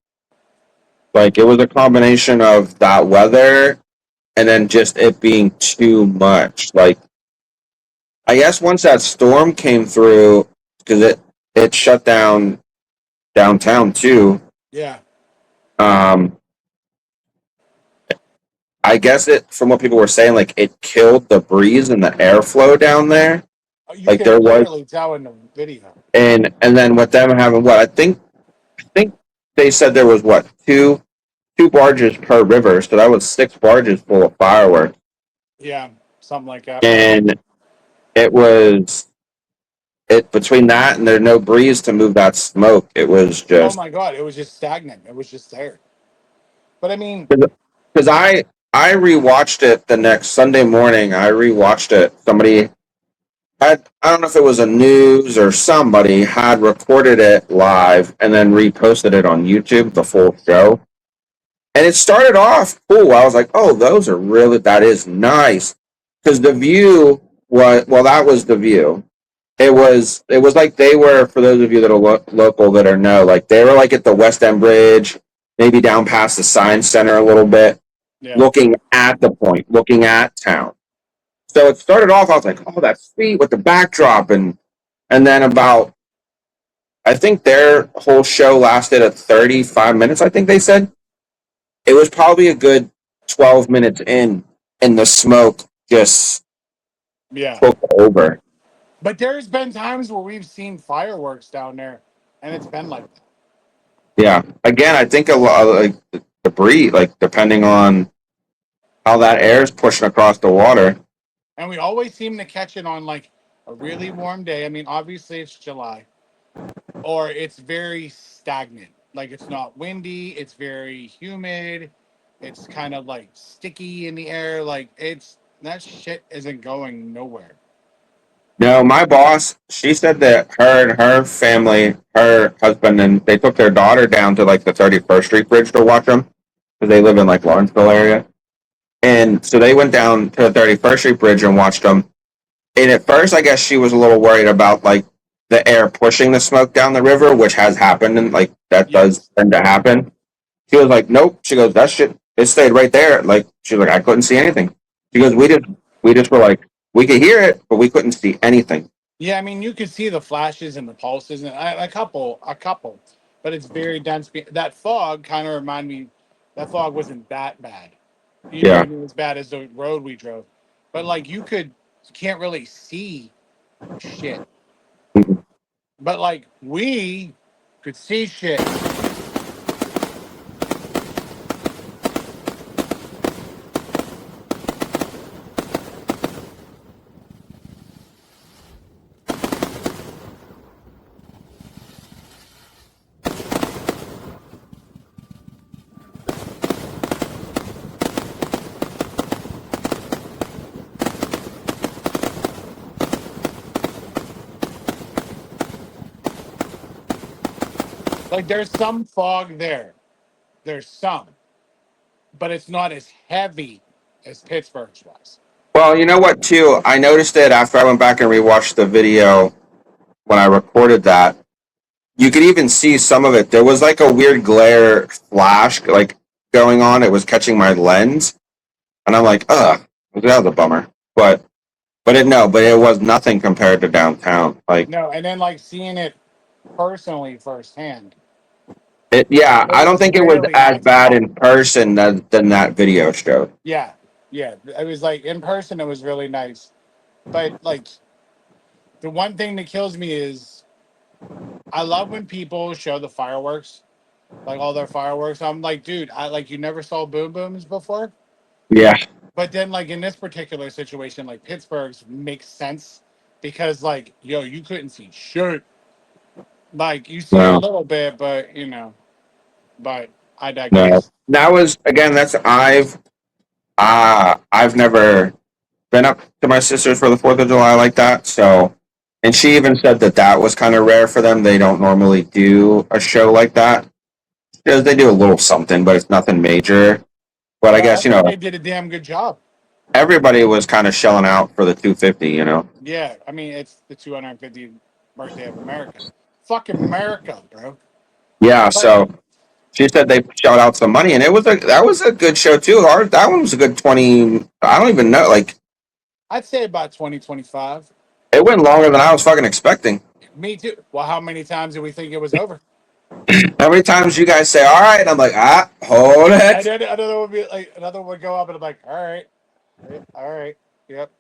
like it was a combination of that weather and then just it being too much. Like I guess once that storm came through, because it shut down downtown too. Yeah. Um, I guess it from what people were saying, like it killed the breeze and the airflow down there. You Like can there was, literally tell in the video. and then with them having what I think they said there was what two barges per river, so that was six barges full of fireworks, Yeah. Something like that. and it was it between that and there's no breeze to move that smoke. It was Oh just my god, it was just stagnant. It was just there. But I mean, because I rewatched it the next Sunday morning. I rewatched it. Somebody had I don't know if it was a news or somebody had recorded it live and then reposted it on YouTube, the full show. And it started off cool. I was like, oh, those are really that is nice. Because the view was well, that was the view. It was like they were for those of you that are local that are know like they were like at the West End Bridge, maybe down past the Science Center a little bit, yeah. looking at the point, looking at town. So it started off. I was like, oh, that's sweet with the backdrop, and then about I think their whole show lasted at 35 minutes. I think they said it was probably a good 12 minutes in, and the smoke just Yeah. took over. But there's been times where we've seen fireworks down there, and it's been like that. Yeah. Again, I think a lot of like debris, like depending on how that air is pushing across the water. And we always seem to catch it on like a really warm day. I mean, obviously it's July, or it's very stagnant. Like it's not windy, it's very humid, it's kind of like sticky in the air. Like it's that shit isn't going nowhere. No, my boss, she said that her and her family, her husband, and they took their daughter down to like the 31st Street Bridge to watch them because they live in like Lawrenceville area. And so they went down to the 31st Street Bridge and watched them. And at first, I guess she was a little worried about like the air pushing the smoke down the river, which has happened, and like that does Yes. tend to happen. She was like, "Nope." She goes, "That shit, it stayed right there." Like she was like, "I couldn't see anything." She goes, "We just were like, we could hear it, but we couldn't see anything." Yeah, I mean, you could see the flashes and the pulses, and a couple, but it's very dense. That fog kind of reminded me. That fog wasn't that bad. You know what Yeah. I mean? As bad as the road we drove, but like you can't really see shit. But like we could see shit. Like there's some fog there. There's some, but it's not as heavy as Pittsburgh's was. Well, you know what? Too, I noticed it after I went back and rewatched the video when I recorded that. You could even see some of it. There was like a weird glare flash like going on. It was catching my lens, and I'm like, ugh, that was a bummer. But it was nothing compared to downtown. Like No, and then like seeing it personally firsthand, yeah, it I don't was think it was really as nice. bad in person than that video showed. Yeah, yeah. It was like in person, it was really nice. But like the one thing that kills me is I love when people show the fireworks, like all their fireworks. I'm like, dude, I like you never saw boom booms before. Yeah, But then like in this particular situation, like Pittsburgh's makes sense because like yo, you couldn't see shit. Like you see a no, little bit, but you know. But I no. digress. That was again. I've never been up to my sister's for the 4th of July like that. So, and she even said that that was kind of rare for them. They don't normally do a show like that. Because they do a little something, but it's nothing major. But I Well, I guess think they did a damn good job. everybody was kind of shelling out for the 250. Yeah, I mean it's the 250th birthday of America. Fucking America, bro. Yeah. But So she said they shelled out some money, and that was a good show too. That one was a good 20. I don't even know. Like I'd say about 2025. it went longer than I was fucking expecting. Me too. Well, how many times did we think it was over? How many times you guys say, "All right," I'm like, hold And it. then another would be like another would go up, and I'm like, all right, yep.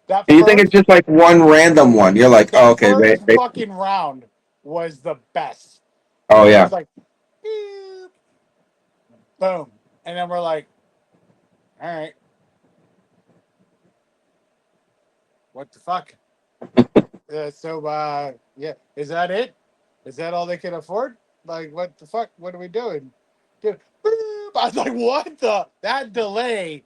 That And you think it's first just like one random one. You're like, oh, that okay, first fucking round was the best oh because it yeah, was like, beep, boom, and then we're like, all right, what the fuck? Yeah, is that it? Is that all they can afford? Like, what the fuck? What are we doing? Dude, boop. I was like, what the? That delay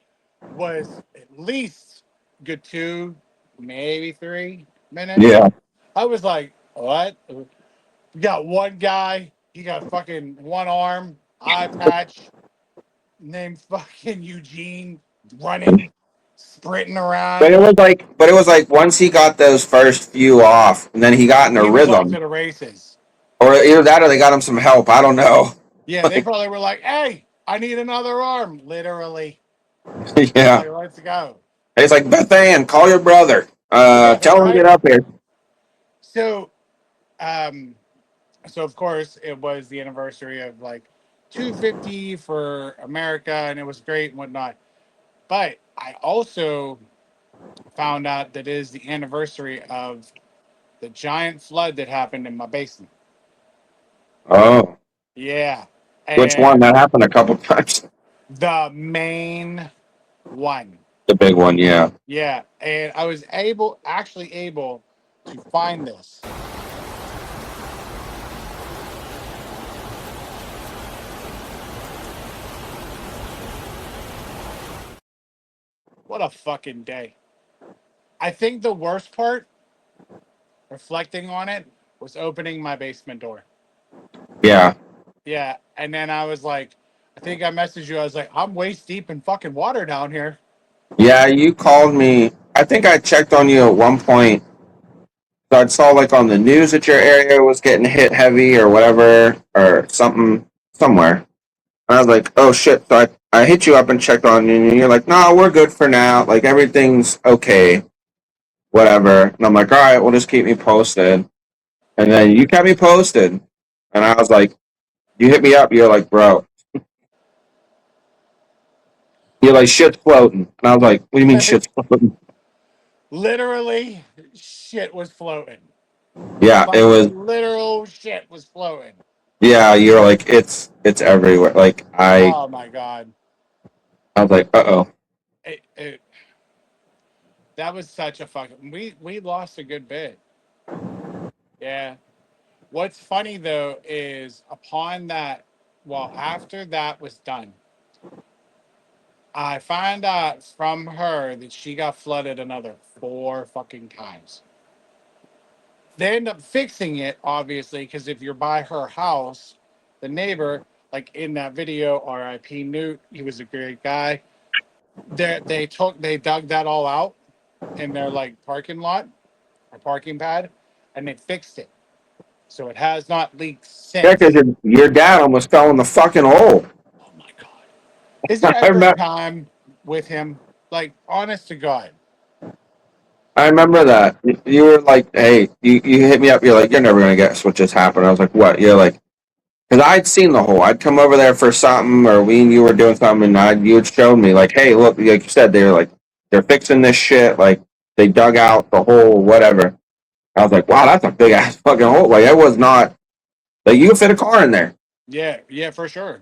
was at least good 2, maybe 3 minutes. yeah. I was like, what? You got one guy, he got fucking one arm, eye patch, named fucking Eugene, running, sprinting But around. it was like once he got those first few off, and then he got in a He was off rhythm, to the races. or either that or they got him some help. I don't know. Yeah, they Like, probably were like, hey, I need another arm, literally. yeah, Like, let's go. it's like Beth Ann, call your brother. Yeah, Tell him to get right. up here. So, um, So of course it was the anniversary of like 250 for America, and it was great and whatnot. But I also found out that it is the anniversary of the giant flood that happened in my basement. Oh, Yeah. which one? And That happened a couple times. the main one. The big one, yeah. Yeah. And I was actually able to find this. What a fucking day. I think the worst part, reflecting on it, was opening my basement door. Yeah. Yeah. And then I was like, I think I messaged you. I was like, I'm waist deep in fucking water down here. Yeah, you called me. I think I checked on you at one point. So I saw like on the news that your area was getting hit heavy or whatever or something somewhere. And I was like, oh shit. So I hit you up and checked on you and you're like, no, we're good for now. Like everything's okay. Whatever. And I'm like, all right, well just keep me posted. And then you kept me posted. And I was like, you hit me up, you're like, bro, you're like shit's floating. And I was like, what do you mean shit's floating? Literally, shit was floating. Yeah, it was. Fucking literal shit was floating. Yeah, you're like it's everywhere. Like Oh my god. I was like, uh oh. It that was such a fucking we lost a good bit. Yeah. What's funny though is upon that, well, after that was done, I find out from her that she got flooded another 4 fucking times. They end up fixing it, obviously, because if you're by her house, the neighbor, like in that video, R.I.P. Newt, he was a great guy. They dug that all out in their like parking lot or parking pad, and they fixed it, so it has not leaked Yeah, because since. your dad almost fell in the fucking hole. Oh my god! Is there I ever a remember, time with him? Like, honest to God. I remember that. You were like, hey, you hit me up. You're like, you're never gonna guess what just happened. I was like, what? You're like, because I'd seen the hole. I'd come over there for something, or we and you were doing something, and you had shown me like, hey, look, like you said, they were like, they're fixing this shit. Like they dug out the hole, whatever. I was like, wow, that's a big ass fucking hole. Like it was not like you could fit a car in there. Yeah, yeah, for sure.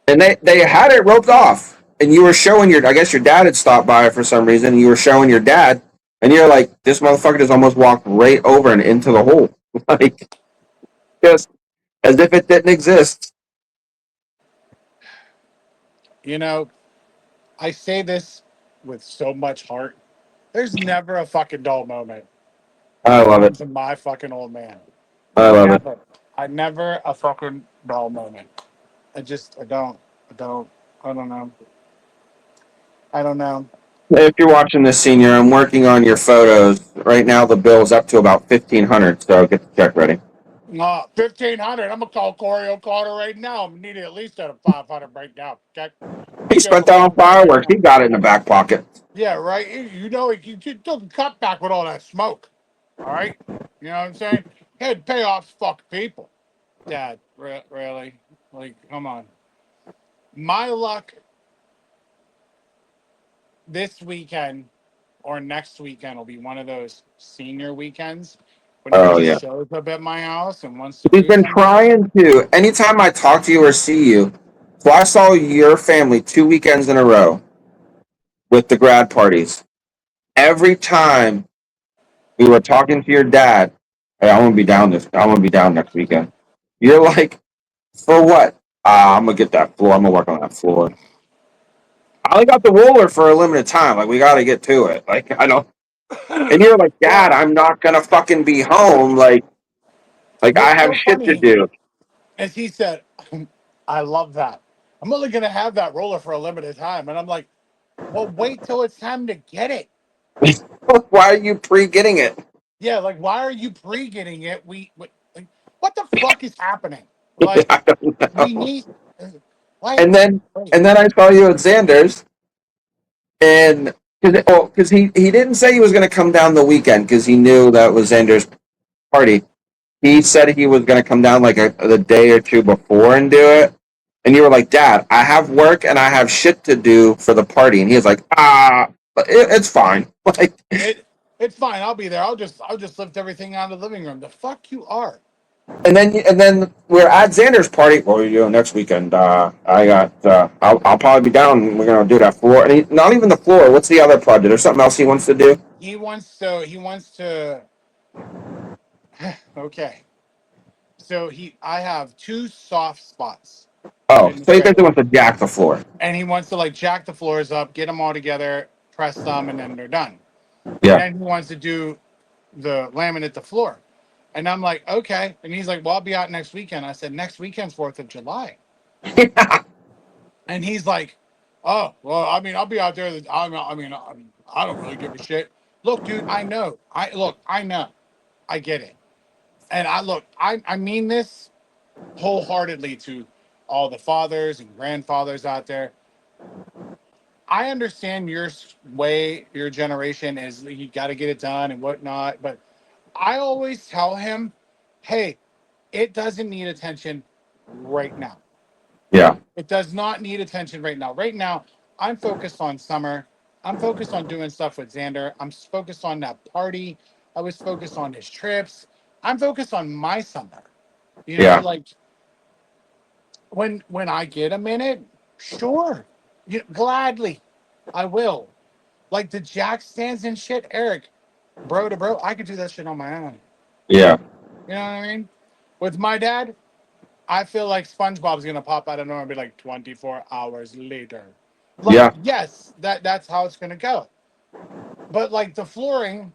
And they had it roped off, and you were showing your. I guess your dad had stopped by for some reason. And you were showing your dad, and you're like, this motherfucker just almost walked right over and into the hole, like just as if it didn't exist. You know, I say this with so much heart. There's never a fucking dull moment when I it love comes it. to my fucking old man. I love it. Never. I never a fucking dull moment. I don't. I don't. I don't know. I don't know. If you're watching this, senior, I'm working on your photos right now. The bill's up to about 1,500, so get the check ready. 1,500. I'm gonna call Corey O'Connor right now. I'm needing at least a 500 breakdown. Okay, He he give him spent a that on phone call right fireworks. now. He got it in the back pocket. Yeah, right. You know, he took a cut back with all that smoke. All right, you know what I'm saying? He had to pay off fuck people. Dad, really? Like, come on. My luck this weekend or next weekend will be one of those senior weekends when he Oh just yeah. shows up at my house and wants to He's do been something. trying to. Anytime I talk to you or see you, so I saw your family 2 weekends in a row with the grad parties. Every time we were talking to your dad, hey, I want to be down this. I want to be down next weekend. You're like, for what? I'm gonna get that floor. I'm gonna work on that floor. I only got the roller for a limited time. Like we got to get to it. Like I don't. And you're like, Dad, Well, I'm not gonna fucking be home. Like I what's have so shit to funny do. is he said, I love that. I'm only going to have that roller for a limited time. And I'm like, well, wait till it's time to get it. Why are you pre-getting it? Yeah, like, why are you pre getting it? Like, what the fuck is happening? Like, I don't we know. need, why? And then Wait, and then I saw you at Xander's, and because he didn't say he was going to come down the weekend because he knew that was Xander's party. he said he was going to come down like the day or two before and do it. And you were like, Dad, I have work and I have shit to do for the party. And he was like, it's fine. Like, It it's fine. I'll be there. I'll just lift everything out of the living room. The fuck you are. and then we're at Xander's party. What are you doing next weekend? I got. I'll probably be down. We're gonna do that floor. And not even the floor. What's the other project? There's something else he wants to do. He wants to okay. So I have two soft spots Oh, in the so he thinks he trailer. wants to jack the floor. And he wants to like jack the floors up, get them all together, press them, and then they're done. And Yeah. then he wants to do the laminate the floor. And I'm like, okay. And he's like, well, I'll be out next weekend. I said, next weekend's 4th of July. And he's like, oh, well, I mean, I'll be out there. I don't really give a shit. Look, dude, I know. I know. I get it. And I mean this wholeheartedly to all the fathers and grandfathers out there. I understand your generation is you got to get it done and whatnot, but I always tell him, hey, it doesn't need attention right now. Yeah. It does not need attention right now. Right now, I'm focused on summer. I'm focused on doing stuff with Xander. I'm focused on that party. I was focused on his trips. I'm focused on my summer. Yeah. Like when I get a minute, sure, gladly, I will. Like the jack stands and shit, Eric, bro to bro, I could do that shit on my own. Yeah. You know what I mean? With my dad, I feel like SpongeBob's gonna pop out of nowhere and be like 24 hours later. Like, Yeah. yes, that's how it's gonna go. But like the flooring,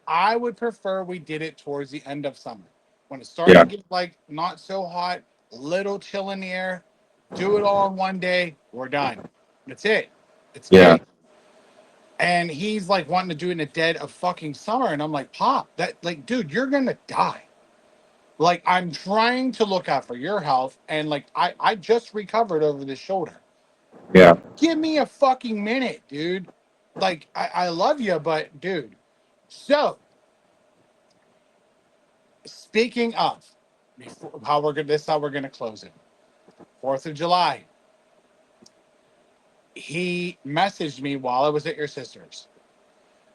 I would prefer we did it towards the end of summer. When it's starting to Yeah. get like not so hot, a little chill in the air, do it all in one day, we're done. That's it. It's Yeah. me. And he's like wanting to do it in the dead of fucking summer. And I'm like, Pop, that like, dude, you're gonna die. Like, I'm trying to look out for your health, and like I just recovered over the shoulder. Yeah. Give me a fucking minute, dude. Like, I love you, but dude. So speaking of before, how we're gonna this is how we're gonna close it. 4th of July. He messaged me while I was at your sister's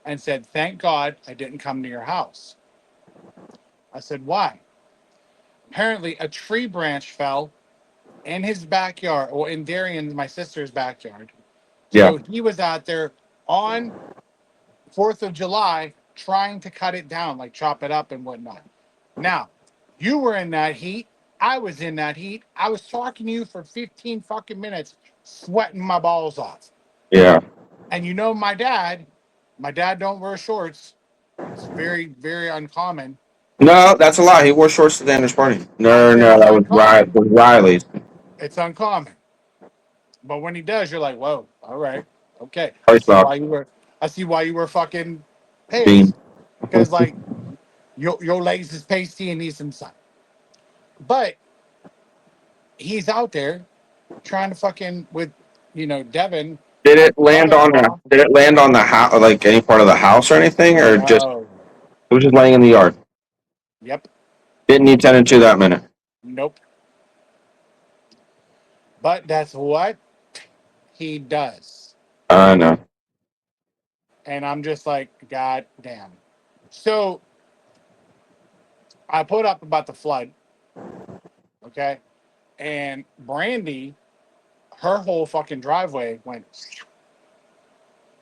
and said, thank God I didn't come to your house. I said, why? Apparently a tree branch fell in his backyard, or in Darian, my sister's backyard. Yeah. So he was out there on 4th of July trying to cut it down, like chop it up and whatnot. Now, you were in that heat. I was in that heat. I was talking to you for 15 fucking minutes, sweating my balls off. Yeah. And my dad don't wear shorts. It's very, very uncommon. No, that's a lie. He wore shorts to Xander's party. I No, said no, it's that was uncommon. Riley's. It's uncommon. But when he does, you're like, whoa, all right, okay. Party socks. I see why you were fucking Bean. pissed. Because like your legs is pasty and needs some sun. But he's out there trying to fucking with, Devin, Did my it land on the? brother-in-law. Did it land on the house, like any part of the house or anything, or just No. it was just laying in the yard? Yep. Didn't need tended to that minute. Nope. But that's what he does. I know. And I'm just like, God damn. So I put up about the flood, okay? And Brandy, her whole fucking driveway went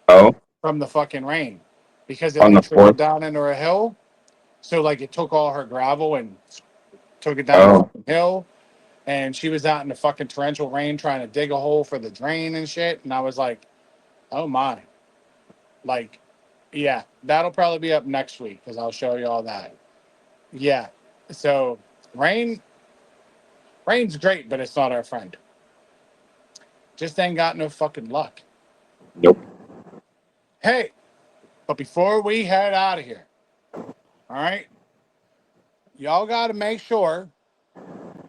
Oh, from the fucking rain because it on like the trickled fourth. down into a hill. So like it took all her gravel and took it down the Oh, fucking hill. And she was out in the fucking torrential rain trying to dig a hole for the drain and shit. And I was like, oh my. Like, yeah, that'll probably be up next week because I'll show you all that. Yeah. So rain, rain's great, but it's not our friend. Just ain't got no fucking luck. nope. Hey, but before we head out of here, all right, y'all got to make sure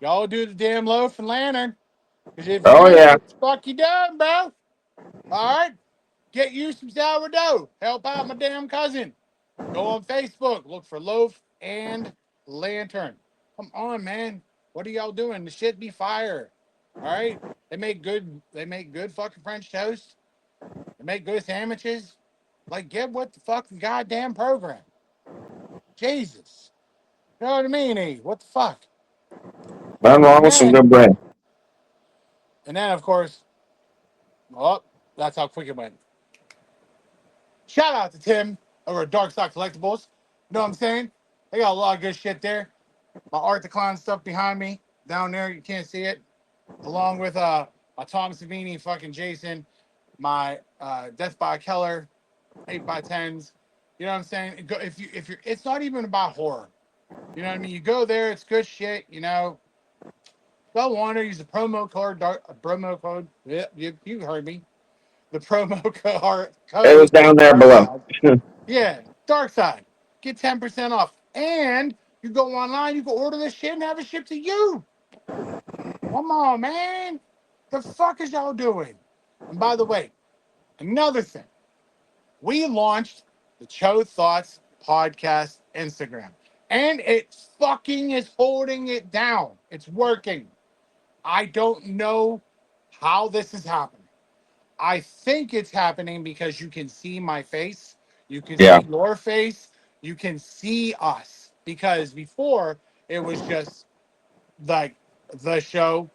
y'all do the damn loaf and lantern. Because if you Oh ain't, yeah. what the fuck you doing, bro? All right, get you some sourdough. Help out my damn cousin. Go on Facebook, look for loaf and Lantern. Come on, man. What are y'all doing? The shit be fire. All right. They make good. They make good fucking French toast. They make good sandwiches. Like, get with the fucking goddamn program. Jesus. You know what I mean? E? What the fuck? Nothing wrong And with some then, good bread. of course, oh, that's how quick it went. Shout out to Tim over at Dark Stock Collectibles. You know what I'm saying? They got a lot of good shit there. My Art Decline stuff behind me down there. You can't see it. Along with my Tom Savini, fucking Jason, my Death by Keller, 8x10s. You know what I'm saying? If you're, it's not even about horror. You know what I mean? You go there, it's good shit. You know, go on there, use the promo code. Promo code. Yeah, you heard me. The promo It was code down there Dark below. Side. Yeah, Dark Side. Get 10% off, and you go online. You can order this shit and have it shipped to you. Come on, man. The fuck is y'all doing? And by the way, another thing, we launched the Cho Thoughts podcast Instagram, and it fucking is holding it down. It's working. I don't know how this is happening. I think it's happening because you can see my face, you can Yeah, see your face, you can see us. Because before it was just like the show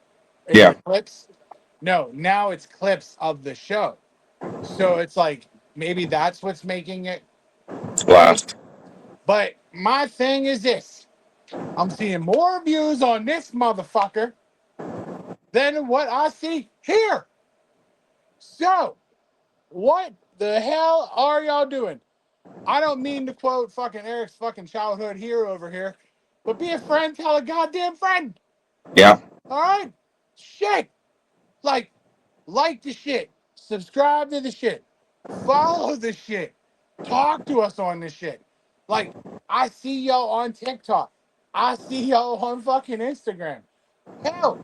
in yeah. the clips. No, now it's clips of the show. So it's like maybe that's what's making it It's work. blast. But my thing is this: I'm seeing more views on this motherfucker than what I see here. So what the hell are y'all doing? I don't mean to quote fucking Eric's fucking childhood hero over here, but be a friend, tell a goddamn friend. Yeah, All right? Shit. Like the shit. Subscribe to the shit. Follow the shit. Talk to us on this shit. Like, I see y'all on TikTok. I see y'all on fucking Instagram. Hell,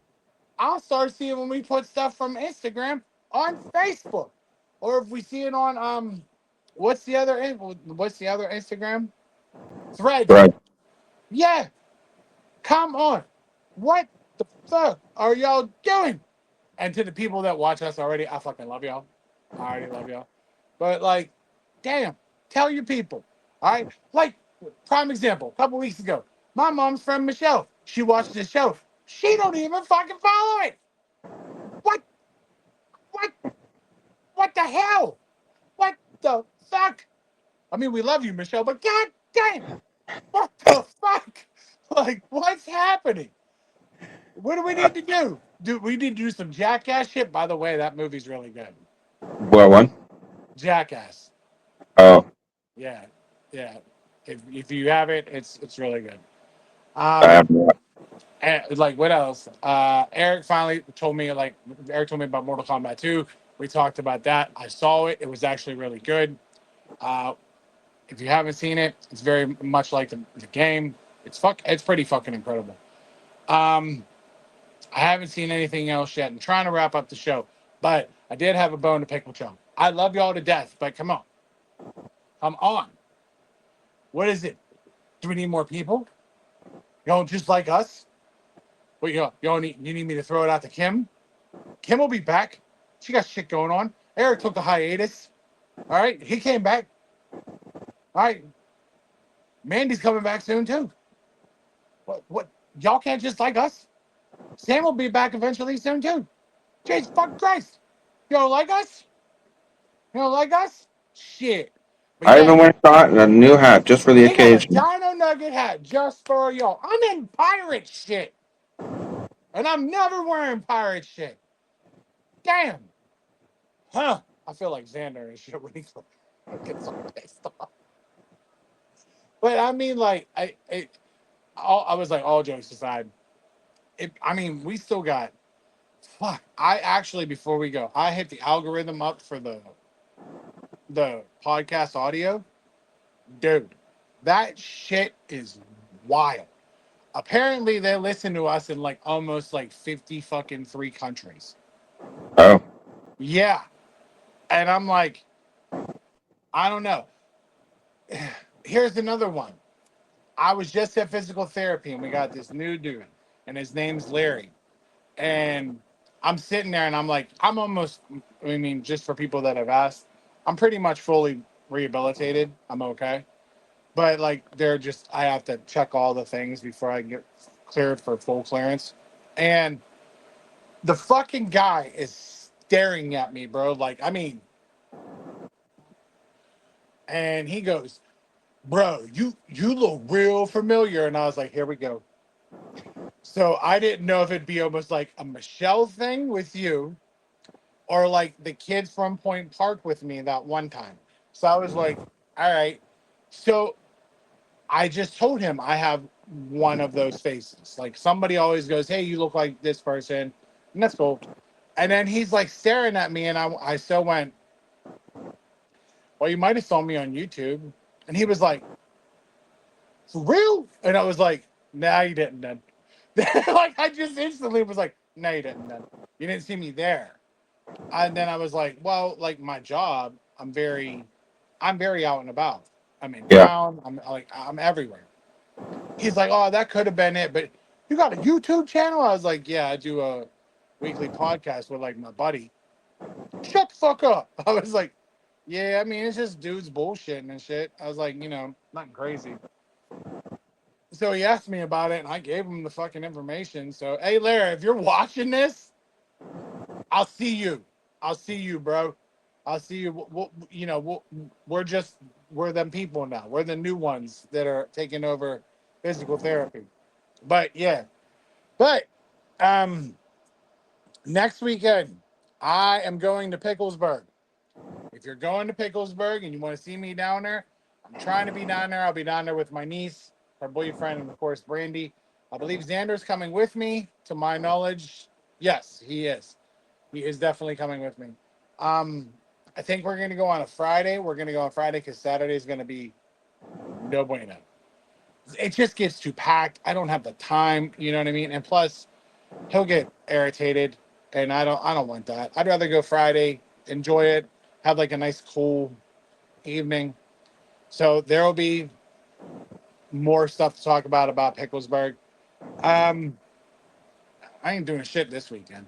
I'll start seeing when we put stuff from Instagram on Facebook. Or if we see it on what's the other Instagram? Threads. right. Yeah, come on. What the fuck are y'all doing? And to the people that watch us already, I fucking love y'all. I already love y'all. But like, damn, tell your people. All right. Like, prime example, a couple weeks ago, my mom's friend Michelle. She watched the show. She don't even fucking follow it. What? What? What the hell? What the fuck? I mean, we love you, Michelle, but god damn, what the fuck? Like, what's happening? What do we need to do? Do we need to do some jackass shit? By the way, that movie's really good. What one? Jackass. Oh, Yeah, yeah. If you have it, it's really good. I Um, have not. and, like what else? Eric finally told me Eric told me about Mortal Kombat 2. We talked about that. I saw it. It was actually really good. Uh, if you haven't seen it, it's very much like the game. It's pretty fucking incredible. Um, I haven't seen anything else yet. I'm trying to wrap up the show, but I did have a bone to pick with y'all. I love y'all to death, but come on. What is it? Do we need more people? Y'all just like us? What you need me to throw it out to Kim? Kim will be back. She got shit going on. Eric took a hiatus. All right, he came back. All right, Mandy's coming back soon too. What? Y'all can't just like us? Sam will be back eventually soon too. Jesus fucking Christ! You don't like us? You don't like us? Shit. But I yeah, even went and got a new hat just for the he got a occasion. Dino Nugget hat just for y'all. I'm in pirate shit, and I'm never wearing pirate shit. Damn. Huh? I feel like Xander and shit when he gets so pissed off. But I mean, like, I was like, all jokes aside, I mean, we still got. Fuck. I actually, before we go, I hit the algorithm up for the podcast audio, dude. That shit is wild. Apparently, they listen to us in like almost like 50 fucking 3 countries. Oh, Yeah, and I'm like, I don't know. Here's another one. I was just at physical therapy and we got this new dude and his name's Larry. And I'm sitting there and I'm like, I'm almost, I mean, just for people that have asked, I'm pretty much fully rehabilitated. I'm okay. But like, they're just, I have to check all the things before I get cleared for full clearance. And the fucking guy is staring at me, bro. Like, I mean, and he goes, bro, you look real familiar. And I was like, here we go. So I didn't know if it'd be almost like a Michelle thing with you or like the kids from Point Park with me that one time. So I was like, all right. So I just told him I have one of those faces. Like somebody always goes, hey, you look like this person. And that's cool. And then he's like staring at me. And I so went, well, you might have saw me on YouTube. And he was like, for real? And I was like, nah, you didn't then. Like I just instantly was like, no, you didn't then. You didn't see me there. And then I was like, well, like my job, I'm very out and about. I'm in Yeah. town. I'm everywhere. He's like, oh, that could have been it, but you got a YouTube channel? I was like, yeah, I do a weekly podcast with like my buddy. Shut the fuck up. I was like, yeah, I mean, it's just dudes bullshitting and shit. I was like, nothing crazy. So he asked me about it and I gave him the fucking information. So, hey, Larry, if you're watching this, I'll see you. I'll see you, bro. I'll see you. We're them people now. We're the new ones that are taking over physical therapy. But yeah, but um, next weekend I am going to Picklesburg. If you're going to Picklesburg and you want to see me down there, I'm trying to be down there. I'll be down there with my niece, her boyfriend, and of course Brandy. I believe Xander's coming with me. To my knowledge, yes, he is. He is definitely coming with me. Um, I think we're going to go on a Friday. We're going to go on Friday because Saturday is going to be no bueno. It just gets too packed. I don't have the time. You know what I mean? And plus, he'll get irritated, and I don't want that. I'd rather go Friday, enjoy it, have like a nice cool evening. So there will be more stuff to talk about Picklesburg. Um, I ain't doing shit this weekend,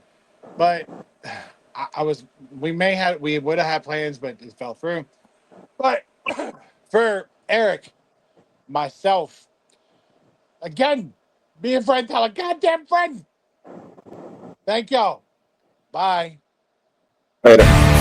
but I was. We would have had plans, but it fell through. But for Eric, myself, again, be a friend, tell a goddamn friend. Thank y'all. Bye. Later.